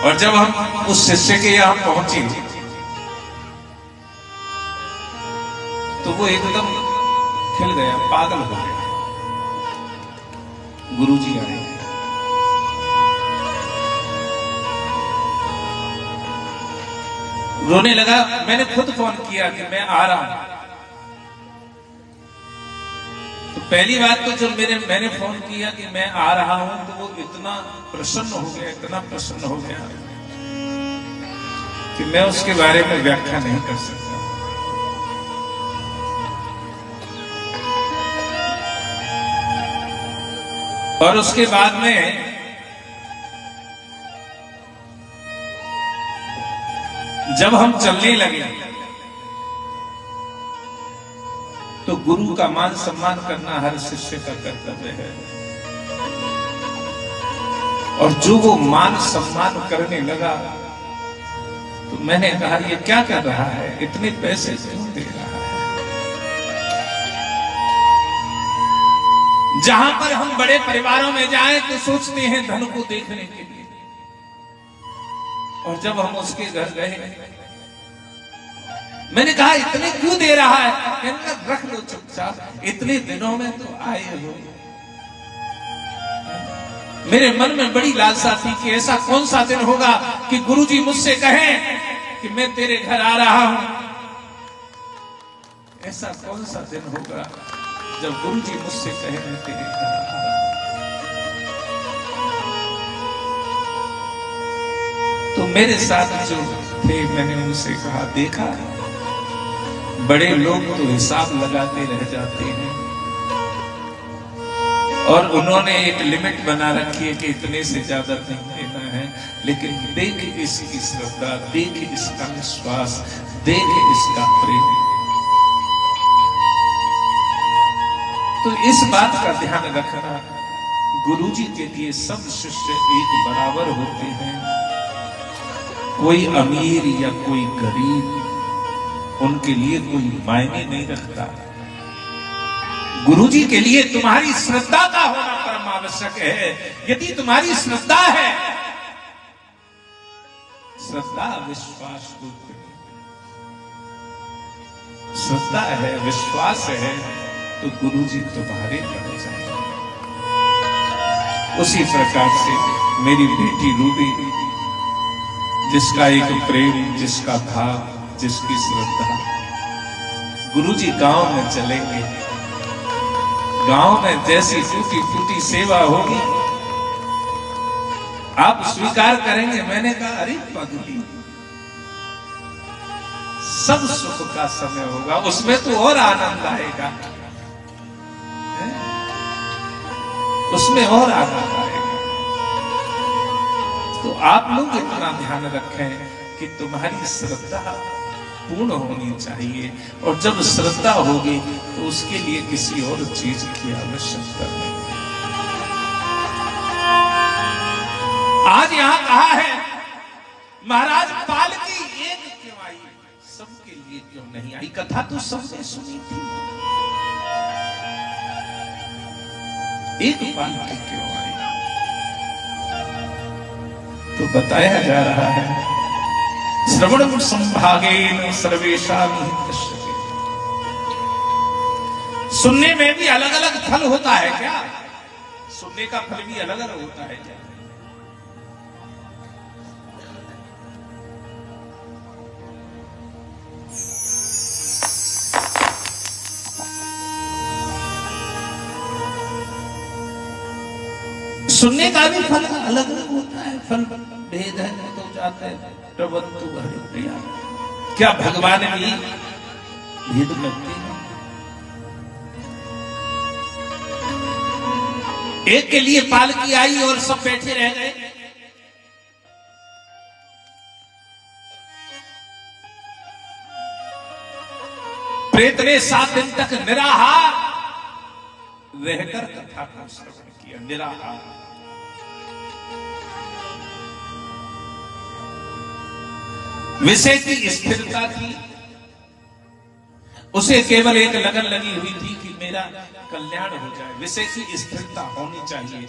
और जब हम उस शिष्य के यहां पहुंचे तो वो एकदम खिल गया, पागल हो गया। गुरुजी आए, रोने लगा। मैंने खुद फोन किया कि मैं आ रहा हूं। तो पहली बात तो जब मैंने फोन किया कि मैं आ रहा हूं तो वो इतना प्रसन्न हो गया, इतना प्रसन्न हो गया कि मैं उसके बारे में व्याख्या नहीं कर सकता। और उसके बाद में जब हम चलने लगे तो गुरु का मान सम्मान करना हर शिष्य का कर्तव्य है। और जो वो मान सम्मान करने लगा तो मैंने कहा, ये क्या कर रहा है, इतने पैसे क्यों दे रहा है? जहां पर हम बड़े परिवारों में जाएं तो सोचते हैं धन को देखने के लिए, और जब हम उसके घर गए मैंने कहा, इतने क्यों दे रहा है? कहने लगा, रख लो चुपचाप, इतने दिनों में तो आए हो। मेरे मन में बड़ी लालसा थी कि ऐसा कौन सा दिन होगा कि गुरुजी मुझसे कहें कि मैं तेरे घर आ रहा हूं। ऐसा कौन सा दिन होगा जब गुरुजी मुझसे कहे मैं तेरे घर आ रहा हूं। तो मेरे साथ जो थे मैंने उनसे कहा, देखा बड़े लोग तो हिसाब लगाते रह जाते हैं और उन्होंने एक लिमिट बना रखी है कि इतने से ज्यादा नहीं देना है, लेकिन देख इसकी श्रद्धा, देख इसका विश्वास, देख इसका प्रेम। तो इस बात का ध्यान रखना, गुरुजी के लिए सब शिष्य एक बराबर होते हैं। कोई अमीर या कोई गरीब उनके लिए कोई मायने नहीं रखता। गुरुजी के लिए तुम्हारी श्रद्धा का होना परम आवश्यक है। यदि तुम्हारी श्रद्धा है, श्रद्धा विश्वास श्रद्धा है, विश्वास है, तो गुरुजी तुम्हारे लग जाएंगे। उसी प्रकार से मेरी बेटी रूबी, जिसका एक प्रेम, जिसका भाव, जिसकी श्रद्धा, गुरुजी गांव में चलेंगे, गांव में जैसी टूटी फूटी सेवा होगी आप स्वीकार करेंगे। मैंने कहा, अरे पगली, सब सुख का समय होगा, उसमें तो और आनंद आएगा, उसमें और आनंद आएगा। तो आप लोग इतना ध्यान रखें कि तुम्हारी श्रद्धा पूर्ण होनी चाहिए, और जब श्रद्धा होगी तो उसके लिए किसी और चीज की आवश्यकता नहीं। आज यहां कहा है, महाराज पालकी एक क्यों आई, सबके लिए क्यों नहीं आई? कथा तो सबने सुनी थी, एक पालकी क्यों आई? तो बताया जा रहा है, श्रवण संभागेन सर्वेषां हितश्रुते। सुनने में भी अलग अलग फल होता है क्या? सुनने का फल भी अलग अलग होता है क्या? सुनने का भी फल अलग अलग होता है, फल भेद है तो जाते हैं। क्या भगवान भी भेद लगते हैं। एक के लिए पालकी आई और सब बैठे रह गए। प्रेत ने 7 दिन तक निराहार रहकर कथा को श्रवण किया। निराहार, विषय की स्थिरता थी, उसे केवल एक लगन लगी हुई थी कि मेरा कल्याण हो जाए। विषय की स्थिरता होनी चाहिए।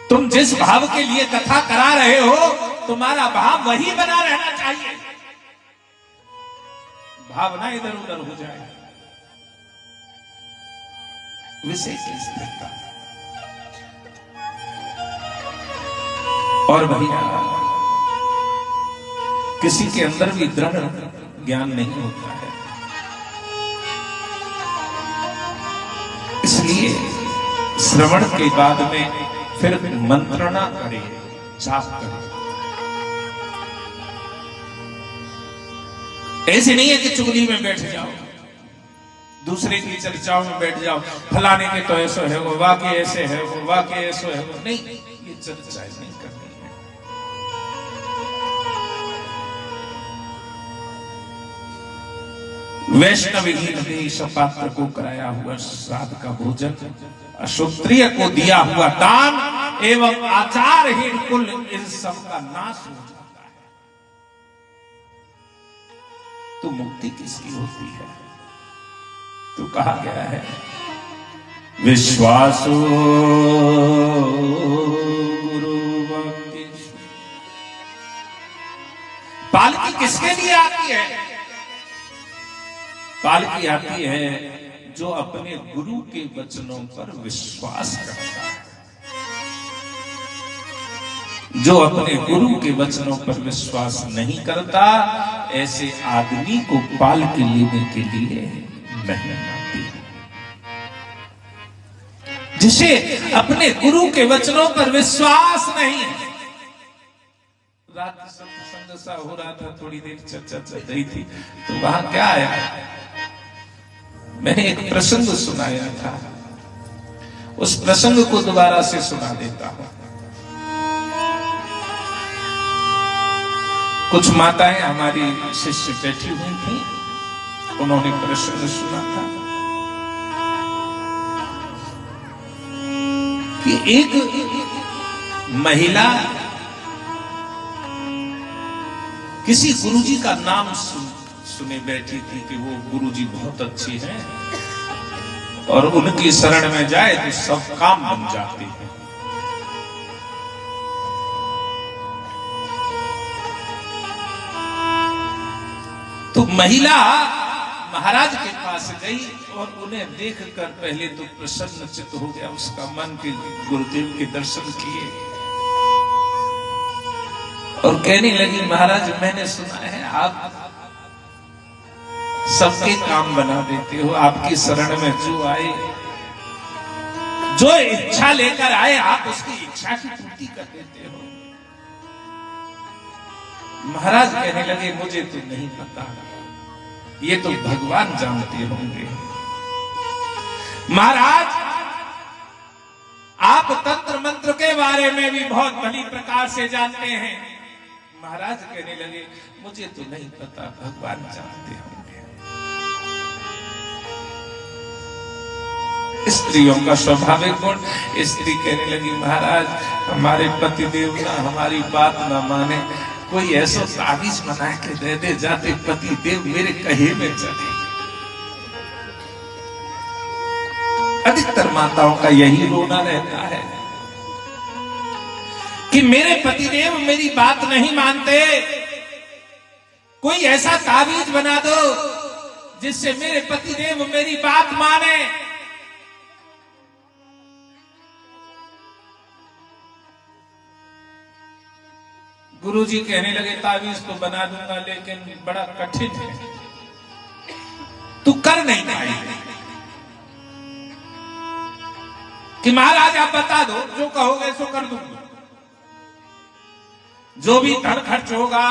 तुम जिस भाव के लिए कथा करा रहे हो, तुम्हारा भाव वही बना रहना चाहिए, भावना इधर उधर हो जाए। विषय की स्थिरता। और भैया, किसी के अंदर भी दृढ़ ज्ञान नहीं होता है, इसलिए श्रवण के बाद में फिर मंत्रणा करें, जाप करें। ऐसे नहीं है कि चुगली में बैठ जाओ, दूसरे की चर्चाओं में बैठ जाओ, फलाने के तो ऐसा है वो, वाकई ऐसे है वो, वाकई ऐसा है वो। नहीं, ये चर्चाएं नहीं करनी है। वैष्णव ही पात्र को कराया हुआ श्राद्ध का भोजन, अशुत्रिय को दिया हुआ दान एवं आचारहीन कुल, इन सब का नाश हो जाता है। तो मुक्ति किसकी होती है? तो कहा गया है, विश्वासो गुरु वाक्येषु। पालकी किसके लिए आती है? पालकी आती है जो अपने गुरु के वचनों पर विश्वास करता है। जो अपने गुरु के वचनों पर विश्वास नहीं करता, ऐसे आदमी को पालकी लेने के लिए नहीं आती। जिसे अपने गुरु के वचनों पर विश्वास नहीं। रात सत्संग सा हो रहा था, थोड़ी देर चर्चा चल रही थी, तो वहां क्या आया, मैंने एक प्रसंग सुनाया था, उस प्रसंग को दोबारा से सुना देता हूं। कुछ माताएं हमारी शिष्य बैठी हुई थी, उन्होंने प्रसंग सुना था कि एक महिला किसी गुरुजी का नाम सुने बैठी थी कि वो गुरुजी बहुत अच्छे हैं और उनकी शरण में जाए तो सब काम बन जाते हैं। तो महिला महाराज के पास गई और उन्हें देखकर पहले तो प्रसन्न चित्त हो गया उसका मन, के गुरुदेव के दर्शन किए और कहने लगी, महाराज मैंने सुना है आप सबके काम बना देते हो, आपकी शरण में जो आए, जो इच्छा लेकर आए, आप उसकी इच्छा की पूर्ति कर देते हो। महाराज कहने लगे, मुझे तो नहीं पता, ये तो भगवान जानते होंगे। महाराज आप तंत्र मंत्र के बारे में भी बहुत भली प्रकार से जानते हैं। महाराज कहने लगे, मुझे तो नहीं पता, भगवान जानते होंगे। स्त्रियों का स्वाभाविक गुण। स्त्री कहने लगी, महाराज हमारे पतिदेव ना हमारी बात ना माने, कोई ऐसा ताबीज बना के दे दे जाते पति देव मेरे कहे में चले। अधिकतर माताओं का यही रोना रहता है कि मेरे पतिदेव मेरी बात नहीं मानते, कोई ऐसा ताबीज बना दो जिससे मेरे पतिदेव मेरी बात माने। गुरुजी कहने लगे, ताबीज तो बना दूंगा लेकिन बड़ा कठिन है, तू कर नहीं पाएगी। कि महाराज आप बता दो, जो कहोगे सो कर दूंगा, जो भी धन खर्च होगा,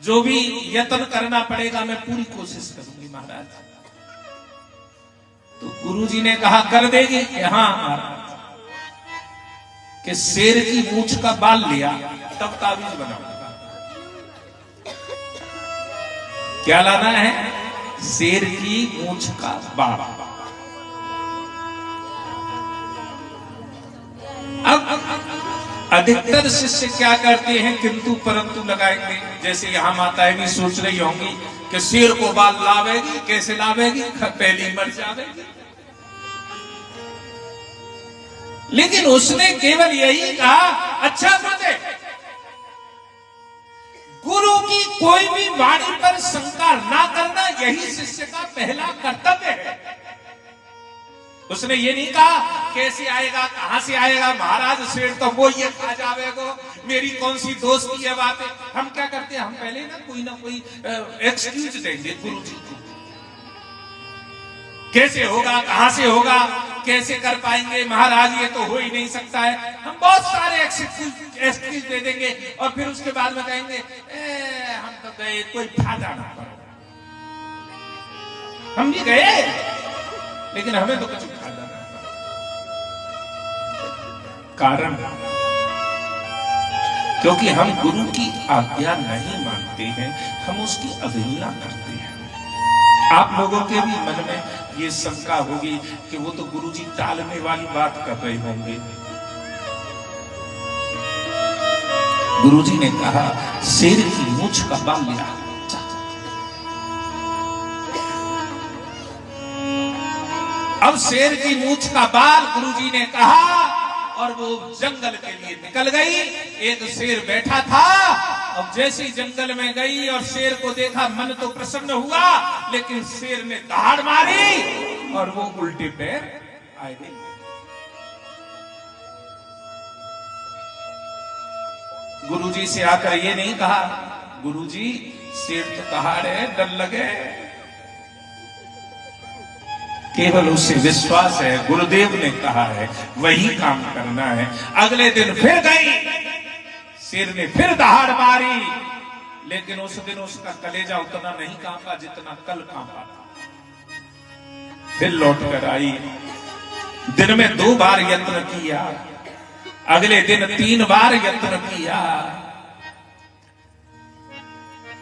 जो भी यत्न करना पड़ेगा मैं पूरी कोशिश करूंगी महाराज। तो गुरुजी ने कहा कर देगी? हाँ महाराज। कि शेर की मूंछ का बाल लिया तब ताबीज बनाऊंगा। क्या लाना है? शेर की मूंछ का बाल। अब अधिकतर शिष्य क्या करते हैं, किंतु परंतु लगाएंगे। जैसे यहां माताएं भी सोच रही होंगी कि शेर को बाल लावेगी, कैसे लावेगी, पहली मर जावेगी। लेकिन उसने केवल यही कहा, अच्छा मुझे गुरु की कोई भी वाणी पर शंका ना करना, यही शिष्य का पहला कर्तव्य है। उसने ये नहीं कहा कैसे आएगा, कहां से आएगा, महाराज शेर तो वो ये खा जावेगो, मेरी कौन सी दोस्ती है बातें। हम क्या करते हैं, हम पहले ना कोई एक्सक्यूज देंगे गुरु जी को। कैसे होगा, कहां से होगा, कैसे कर पाएंगे महाराज, ये तो हो ही नहीं सकता है। हम बहुत सारे एक्सक्यूज दे देंगे और फिर उसके बाद में कहेंगे हम तो गए, कोई फायदा ना करो। हम भी गए लेकिन हमें तो कुछ फायदा ना पड़ा। कारण क्योंकि हम गुरु की आज्ञा नहीं मानते हैं, हम उसकी अवहेलना करते हैं। आप लोगों के भी मन में ये शंका होगी कि वो तो गुरुजी टालने वाली बात कर रहे होंगे। गुरुजी ने कहा शेर की मूंछ का बाल लिया। अब शेर की मूंछ का बाल गुरुजी ने कहा और वो जंगल के लिए निकल गई। एक शेर बैठा था, अब जैसे जंगल में गई और शेर को देखा, मन तो प्रसन्न हुआ, लेकिन शेर ने दहाड़ मारी और वो उल्टे पैर आए गई। गुरुजी से आकर ये नहीं कहा, गुरुजी शेर तो दहाड़ है, डर लगे। केवल उससे विश्वास है, गुरुदेव ने कहा है वही काम करना है। अगले दिन फिर गई, शेर ने फिर दहाड़ मारी, लेकिन उस दिन उसका कलेजा उतना नहीं कांपा जितना कल कांपा था। फिर लौट कर आई, दिन में 2 बार यत्न किया, अगले दिन 3 बार यत्न किया।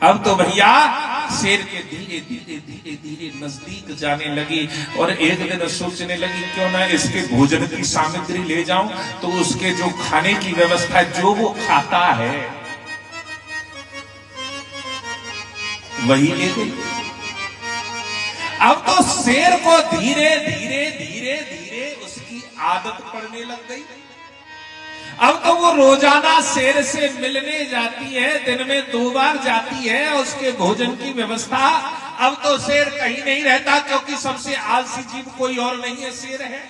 अब तो भैया शेर के धीरे धीरे धीरे धीरे नजदीक जाने लगी और एक दिन सोचने लगी क्यों ना इसके भोजन की सामग्री ले जाऊं। तो उसके जो खाने की व्यवस्था, जो वो खाता है वही ले गई। अब तो शेर को धीरे धीरे धीरे धीरे उसकी आदत पड़ने लग गई। अब तो वो रोजाना शेर से मिलने जाती है, दिन में 2 बार जाती है, उसके भोजन की व्यवस्था। अब तो शेर कहीं नहीं रहता, क्योंकि सबसे आलसी जीव कोई और नहीं है, शेर है।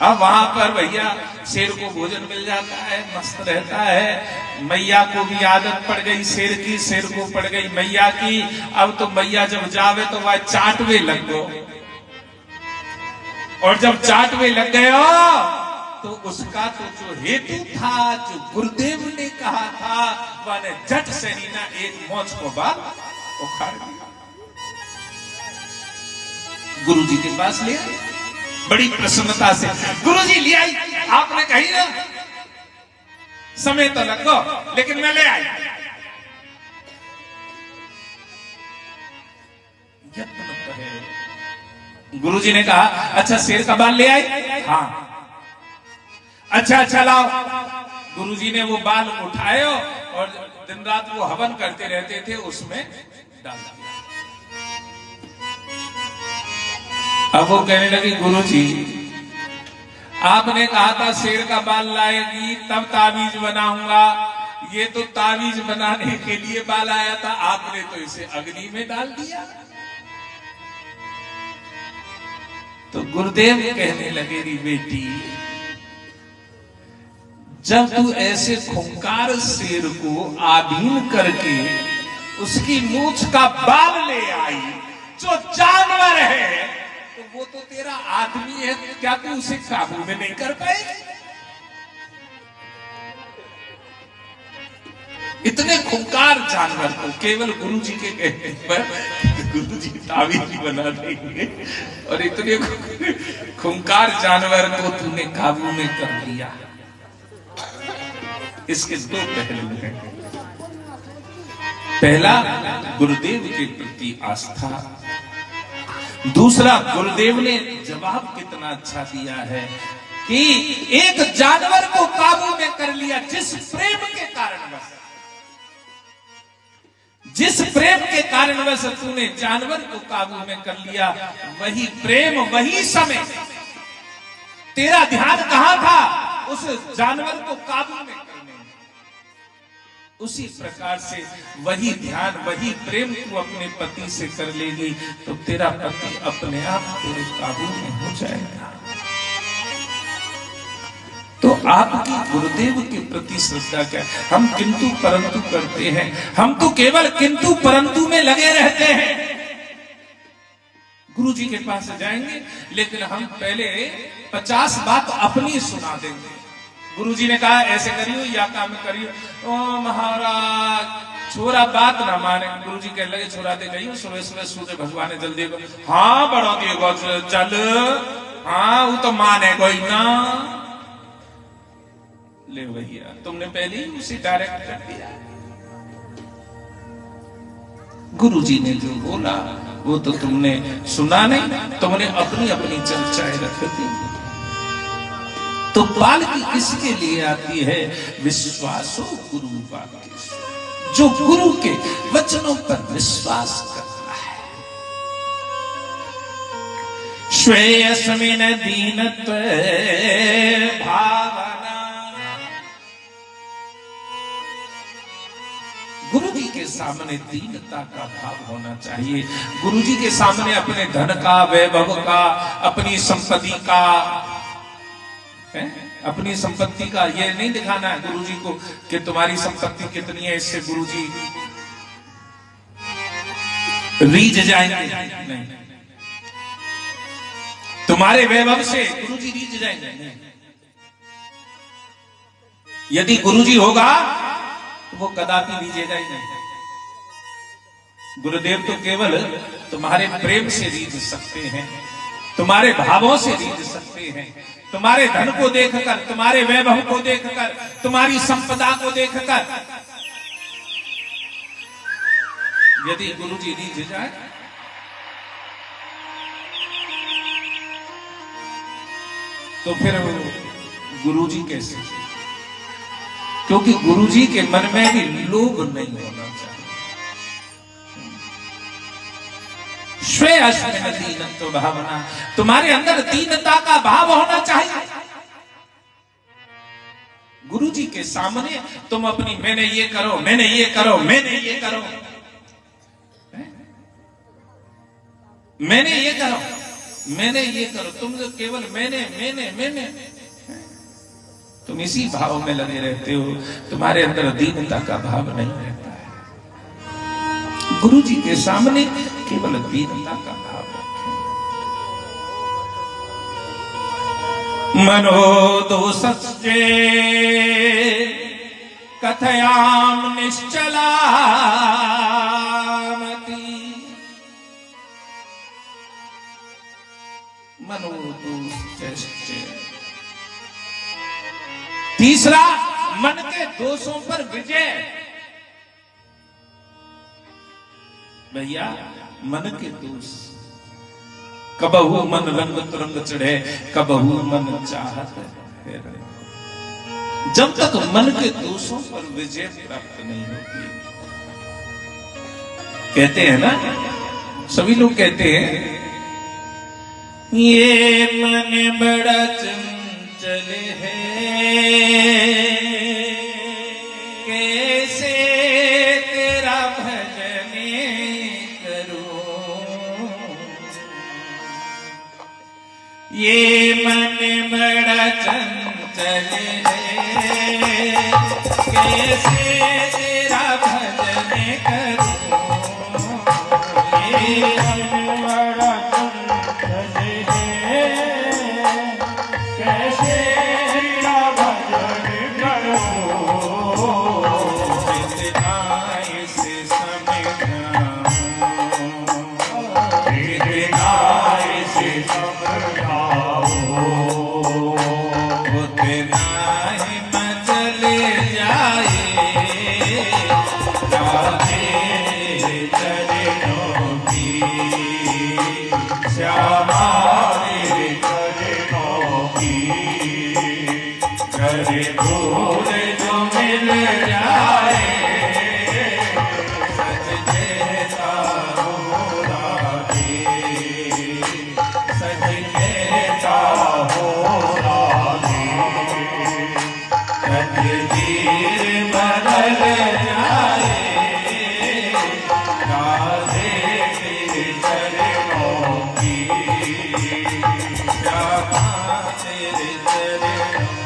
अब वहां पर भैया शेर को भोजन मिल जाता है, मस्त रहता है। मैया को भी आदत पड़ गई शेर की, शेर को पड़ गई मैया की। अब तो मैया जब जावे तो वह चाटवे लग गो, और जब चाटवे लग गए तो उसका तो जो हेतु था, जो गुरुदेव ने कहा था, वह झट से नीना एक मोच को बाल उखाड़ दिया। गुरुजी के पास ले आई, बड़ी प्रसन्नता से गुरुजी ले आई। आपने कही ना समय तो लगो, लेकिन मैं ले आई। यत्न तो है। गुरुजी ने कहा अच्छा शेर का बाल ले आए? हाँ। अच्छा लाओ। गुरुजी ने वो बाल उठाए और दिन रात वो हवन करते रहते थे, उसमें डाल दिया। अब वो कहने लगी गुरुजी आपने कहा था शेर का बाल लाएगी तब ताबीज बनाऊंगा, ये तो ताबीज बनाने के लिए बाल आया था, आपने तो इसे अग्नि में डाल दिया। तो गुरुदेव कहने लगे री बेटी, जब तू ऐसे खूंखार शेर को आधीन करके उसकी मूंछ का बाल ले आई, जो जानवर है, तो वो तो तेरा आदमी है, क्या तू उसे काबू में नहीं कर पाएगी? इतने खूंखार जानवर को केवल गुरु जी के कहने पर गुरु जी तावीज बना देंगे, और इतने खूंखार जानवर को तूने काबू में कर लिया। इसके दो पहलू हैं। पहला, गुरुदेव के प्रति आस्था। दूसरा, गुरुदेव ने जवाब कितना अच्छा दिया है कि एक जानवर को काबू में कर लिया जिस प्रेम के कारणवश, जिस प्रेम के कारणवश तूने जानवर को काबू में कर लिया, वही प्रेम वही समय तेरा ध्यान कहां था? उस जानवर को काबू में करने में। उसी प्रकार से वही ध्यान वही प्रेम तू अपने पति से कर लेगी तो तेरा पति अपने आप तेरे काबू में हो जाएगा। तो आपकी गुरुदेव के प्रति श्रद्धा क्या है? हम किंतु परंतु करते हैं, हम तो केवल किंतु परंतु में लगे रहते हैं। गुरु जी के पास जाएंगे लेकिन हम पहले 50 बात अपनी सुना देंगे। गुरु जी ने कहा ऐसे करियो या काम करियो। ओ महाराज छोरा बात ना माने। गुरु जी कहने लगे छोरा दे गई सुबह सुबह सूर्य भगवान जल्दी को हाँ बढ़ा दिएगा चल, हाँ वो तो माने कोई ना। ले भैया तुमने पहले ही उसे डायरेक्ट कर दिया। गुरु जी ने जो बोला वो तो तुमने सुना नहीं, तुमने अपनी अपनी चर्चाएं रख दी। तो पालकी किसके लिए आती है? विश्वासो गुरु वाक्य, जो गुरु के वचनों पर विश्वास करता है। श्रेयस्मिन दीनत्व भावना। गुरु जी के सामने दीनता का भाव होना चाहिए। गुरु जी के सामने अपने धन का, वैभव का, अपनी संपत्ति का, अपनी संपत्ति का ये नहीं दिखाना है गुरु जी को कि तुम्हारी संपत्ति कितनी है, इससे गुरु जी रीझ जाएंगे। नहीं, तुम्हारे वैभव से गुरु जी रीझ जाएंगे। नहीं, यदि गुरु जी होगा तो वो कदापि रीझेगा ही नहीं। गुरुदेव तो केवल तुम्हारे प्रेम से रीझ सकते हैं, तुम्हारे भावों से रीझ सकते हैं, तुम्हारे धन को देखकर, तुम्हारे वैभव को देखकर, तुम्हारी संपदा को देखकर। यदि गुरु जी रीझ जाए तो फिर गुरु जी कैसे? क्योंकि गुरु जी के मन में भी लोभ नहीं होना चाहिए। श्रेयस्मिन दीनत्व भावना, तुम्हारे अंदर दीनता का भाव होना चाहिए। गुरु जी के सामने तुम अपनी मैंने ये करो, मैंने ये करो, मैंने ये करो, मैंने ये करो, मैंने ये करो, तुम तो केवल मैंने मैंने मैंने, तुम इसी भाव में लगे रहते हो, तुम्हारे अंदर दीनता का भाव नहीं रहता है। गुरु जी के सामने केवल दीनता का भाव रखें। मनो दोषस्ये कथयाम निश्चलामति। मनो दोषस्ये, तीसरा मन के दोषों पर विजय। भैया मन के दोष, कबहू मन रंग तुरंग चढ़े, कबहू मन चाहत है। जब तक मन के दोषों पर विजय प्राप्त नहीं होती, कहते हैं ना, सभी लोग कहते हैं ये मन बड़ा चंचल है, कैसे तेरा भजन करूं। ये मन बड़ा चंचल है, कैसे तेरा भजन करूं। ये मन बड़ा चंचल है, कैसे तेरा भजन करूं। कितना इसे समझाऊं, कितना इसे समझाऊं, उतना ही मचल जाए राधे चरणों की श्यामा तेरे चरणों की। करे भूल जो मिल जाए सच कहता हूँ राधे, सच कहता हो राधे, तकदीर बदल जाए राधे तेरे चरणों की श्यामा तेरे चरणों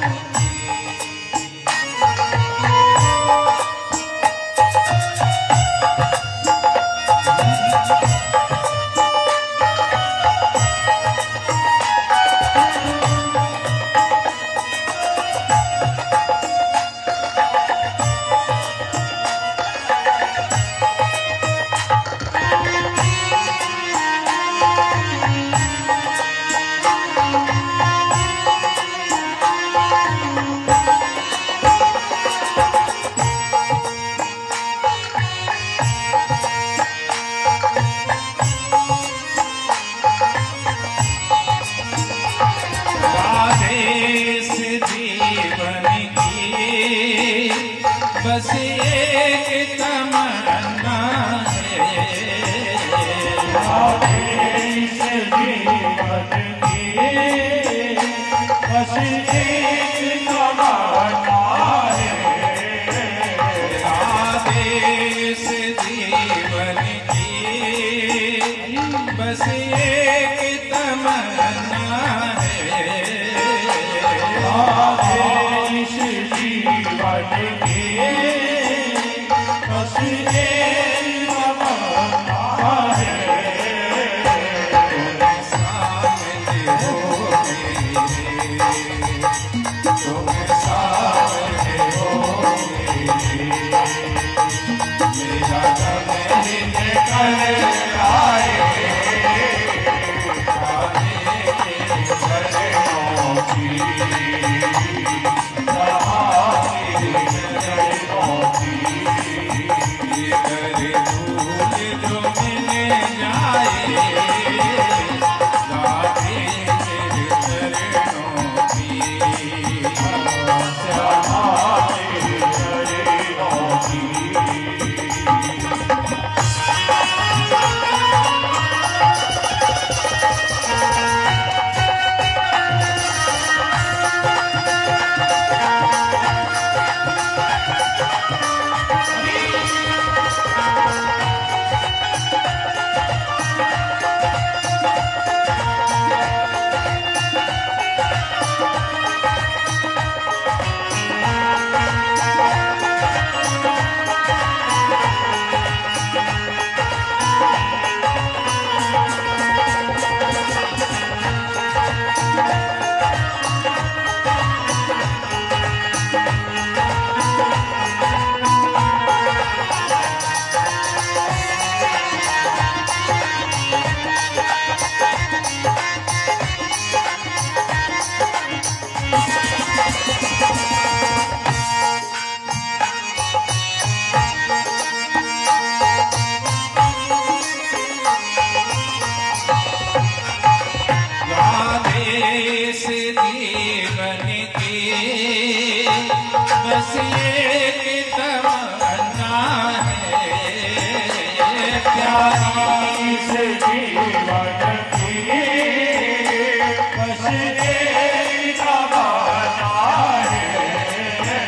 बस एक तमन्ना है इस जीवन की, बस एक तमन्ना है। आदेश जीवन की बस एक तमन्ना है इस जीवन की, बस एक तमन्ना है। सामने हो मेरे, तुम सामने हो मेरे, मेरा दम निकल आए राधे तेरे चरणों की, करे भूल जो मिल जाए राधे तेरे चरणों की बस एक तमन्ना है प्यारी से जीवन की, बस एक तमन्ना है।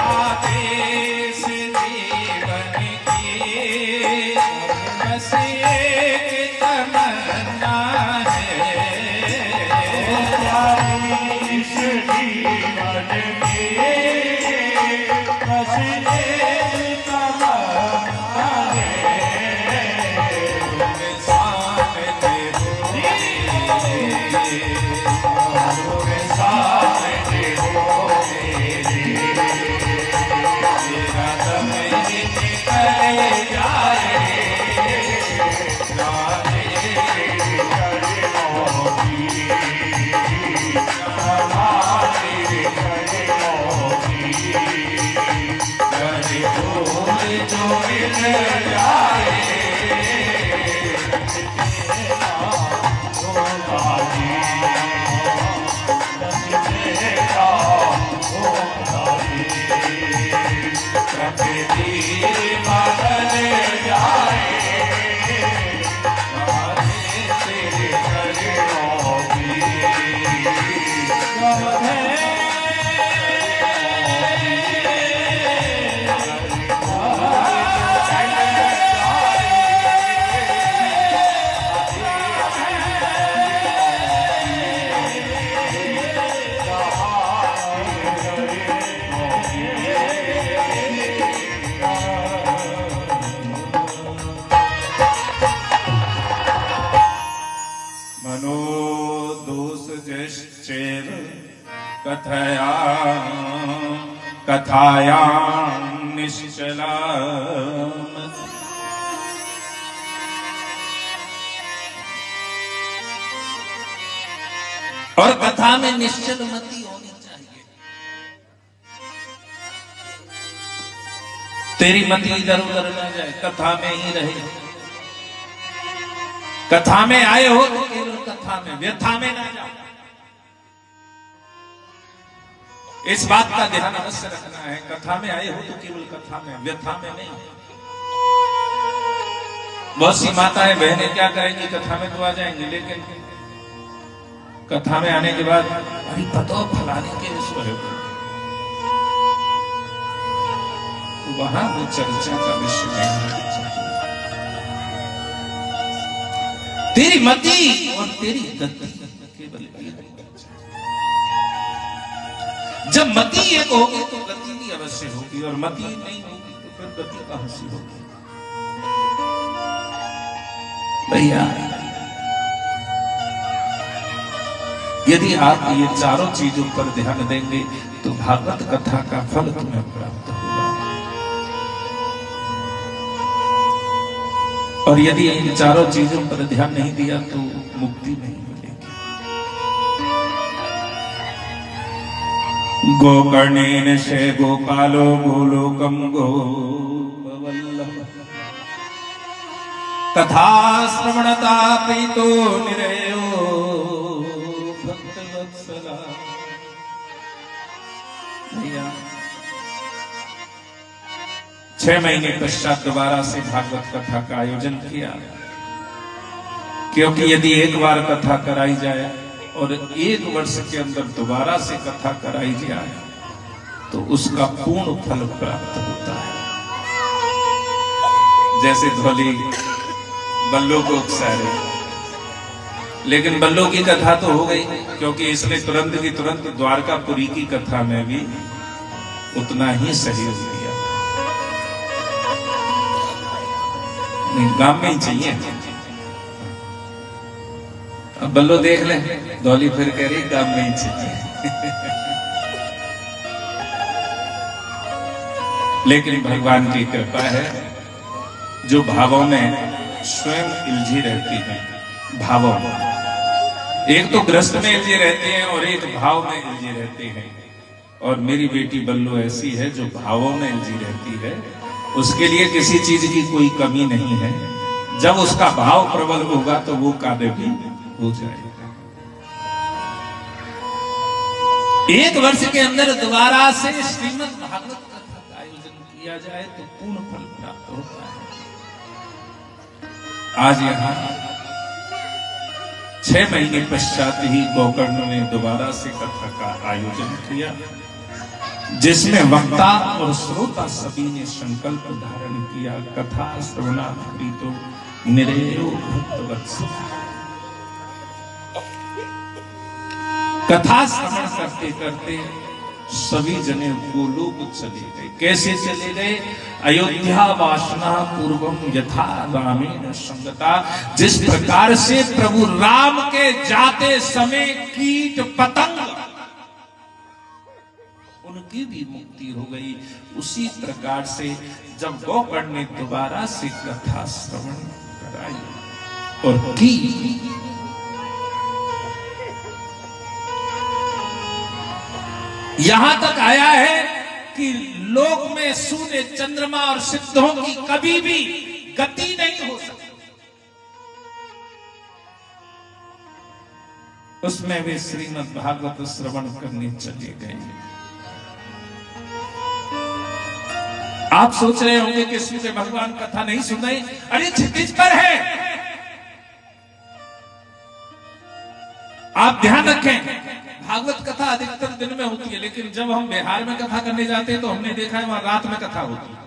आदेश जीवन की बस एक तमन्ना है प्यारी से जीवन की, बस एक तमन्ना है। कथया कथाया निश्चला और कथा में निश्चल मति होनी चाहिए। तेरी मति इधर उधर ना जाए, कथा में ही रहे। कथा में आए हो तो केवल कथा में, व्यथा में ना जाओ। इस बात का ध्यान अवश्य रखना है। कथा में आए हो तो केवल कथा में, व्यथा में नहीं। बहुत सी माताएं बहनें क्या करेंगी, कथा में तो आ जाएंगी, लेकिन कथा में आने के बाद अरे पता फलाने के विषय है, तो वहां वो चर्चा का विषय नहीं। तेरी मति और तेरी गति केवल जब मति एक होगी तो गति भी अवश्य होगी, और मति नहीं होगी तो फिर गति कहां से होगी। भैया यदि आप ये चारों चीजों पर ध्यान देंगे तो भागवत कथा का फल तुम्हें प्राप्त होगा। और यदि इन चारों चीजों पर ध्यान नहीं दिया तो मुक्ति नहीं मिलेगी। गोकर्णेन से गोपालो गोलोकम गोपवल्लभ कथा श्रवणता प्रीतो निरयो भक्तवत्सला। भैया 6 महीने पश्चात दोबारा से भागवत कथा का आयोजन किया, क्योंकि यदि एक बार कथा कराई जाए और 1 वर्ष के अंदर दोबारा से कथा कराई जाए तो उसका पूर्ण फल प्राप्त होता है। जैसे धौली बल्लो को उकसाए, लेकिन बल्लो की कथा तो हो गई, क्योंकि इसने तुरंत की तुरंत द्वारकापुरी की कथा में भी उतना ही सहयोग दिया। नहीं, गांव में ही चाहिए। अब बल्लो देख ले, धौली फिर कह रही गांव में ही चाहिए। लेकिन भगवान की कृपा है, जो भावों में स्वयं इलझी रहती है, भावों में एक तो ग्रस्त में इलझे रहते हैं और एक भाव में इलझे रहते हैं। और मेरी बेटी बल्लो ऐसी है जो भावों में इलझी रहती है। उसके लिए किसी चीज की कोई कमी नहीं है। जब उसका भाव प्रबल होगा तो वो कार्य भी हो जाएगा। 1 वर्ष के अंदर दोबारा से श्रीमद् भागवत कथा का आयोजन किया जाए तो पूर्ण फल प्राप्त होता है। आज यहाँ 6 महीने पश्चात ही गोकर्ण ने दोबारा से कथा का आयोजन किया, जिसमें वक्ता और श्रोता सभी ने संकल्प धारण किया, कथा श्रवणा प्रीतो निरयो भक्तवत्सला। कथा श्रवण करते करते सभी जने गोलोक चले गए। कैसे चले गए? अयोध्या वासना पूर्वम यथा रामेण संगता। जिस प्रकार से प्रभु राम के जाते समय कीट पतंग उनकी भी मुक्ति हो गई, उसी प्रकार से जब गोकर्ण ने दोबारा से कथा श्रवण कराई और की, यहां तक आया है कि लोक में सूर्य, चंद्रमा और सिद्धों की कभी भी गति नहीं हो सकती, उसमें वे श्रीमद् भागवत श्रवण करने चले गए। आप सोच रहे होंगे कि सूर्य भगवान कथा नहीं सुन रहे, अरे क्षितिज पर है। आप ध्यान रखें, भागवत कथा अधिकतर दिन में होती है, लेकिन जब हम बिहार में कथा करने जाते हैं तो हमने देखा है वहां रात में कथा होती है।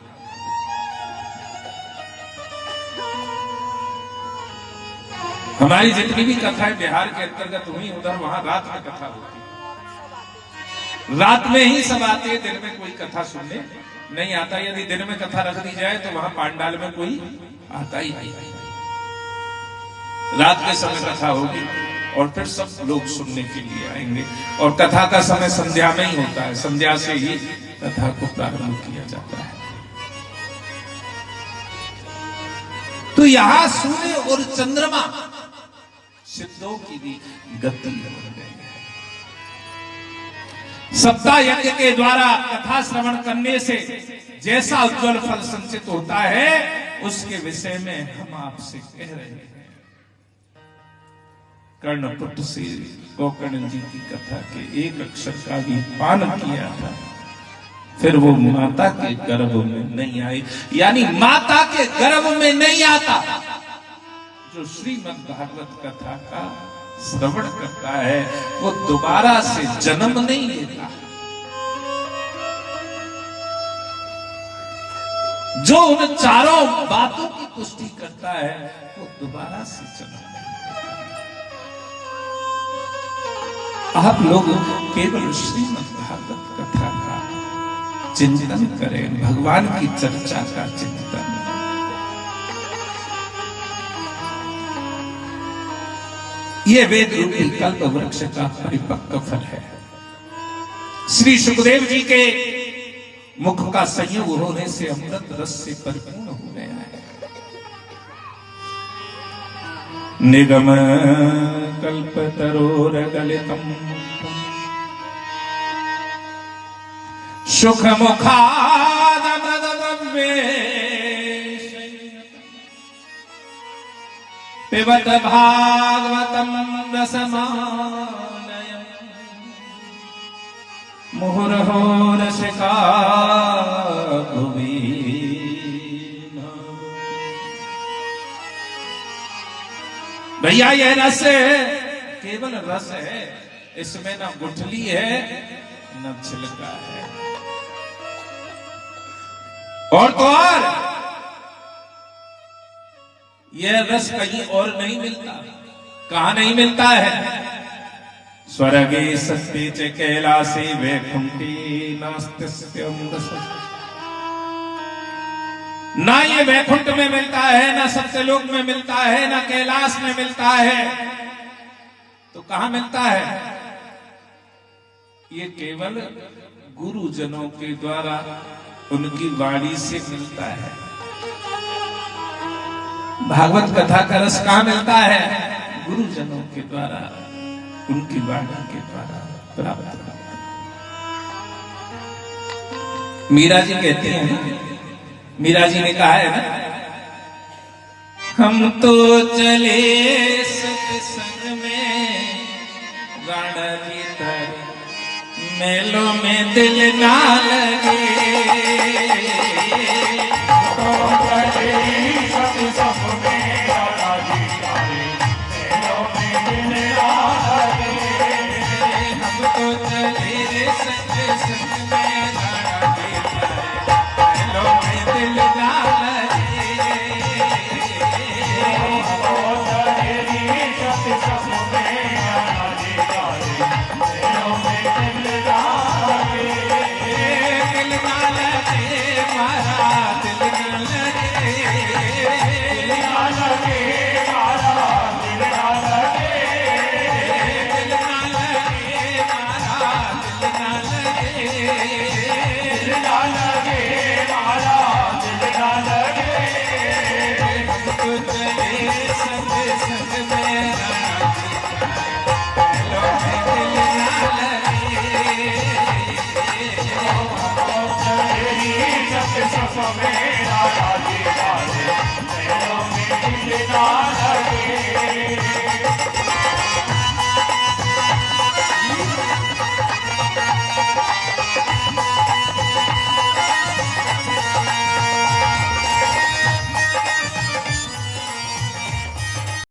हमारी जितनी भी कथाएं बिहार के अंतर्गत हुई, उधर वहां रात में कथा होती है। रात में ही सब आते हैं, दिन में कोई कथा सुनने नहीं आता। यदि दिन में कथा रख दी जाए तो वहां पांडाल में कोई आता ही नहीं। रात के समय कथा होगी और फिर सब लोग सुनने के लिए आएंगे। और कथा का समय संध्या में ही होता है, संध्या से ही कथा को प्रारंभ किया जाता है। तो यहां सूर्य और चंद्रमा सिद्धों की भी गति बन गई है। सप्ताह यज्ञ के द्वारा कथा श्रवण करने से जैसा उज्जवल फल संचित होता है, उसके विषय में हम आपसे कह रहे हैं। कर्णपुत्र से गोकर्ण जी की कथा के एक अक्षर का भी पान किया था, फिर वो माता के गर्भ में नहीं आई, यानी माता के गर्भ में नहीं आता। जो श्रीमद् भागवत कथा का श्रवण करता है वो दोबारा से जन्म नहीं लेता। जो उन चारों बातों की पुष्टि करता है वो दोबारा से जन्म नहीं लेता। आप लोग केवल श्रीमद् भागवत कथा का चिंतन करें, भगवान की चर्चा का चिंतन। ये वेद रूपी कल्प वृक्ष का परिपक्व फल है। श्री सुखदेव जी के मुख का संयोग होने से अमृत रस से परिपूर्ण हो गया है। निगम कल्पतरोर गलितम सुख मुखाद पिबत भागवतम रसमानयम् मुहुर्हो रसिका भुवि। भैया ये रस केवल रस है, इसमें ना गुठली है न छिलका है। और तो और यह रस कहीं और नहीं मिलता। कहां नहीं मिलता है? स्वर्गे सत्ते च कैलासे वैकुंठी नास्त्यस्यं रस। ना ये वैकुंठ में मिलता है, ना सत्यलोक में मिलता है, ना कैलाश में मिलता है। तो कहां मिलता है? ये केवल गुरुजनों के द्वारा उनकी वाणी से मिलता है। भागवत कथा का रस कहां मिलता है? गुरुजनों के द्वारा, उनकी वाणी के द्वारा प्राप्त होता है। मीरा जी कहती हैं, मीरा जी ने कहा है ना, हम तो चले सत्संग में गाण भीतर, मेलों में दिल ना लगे। ना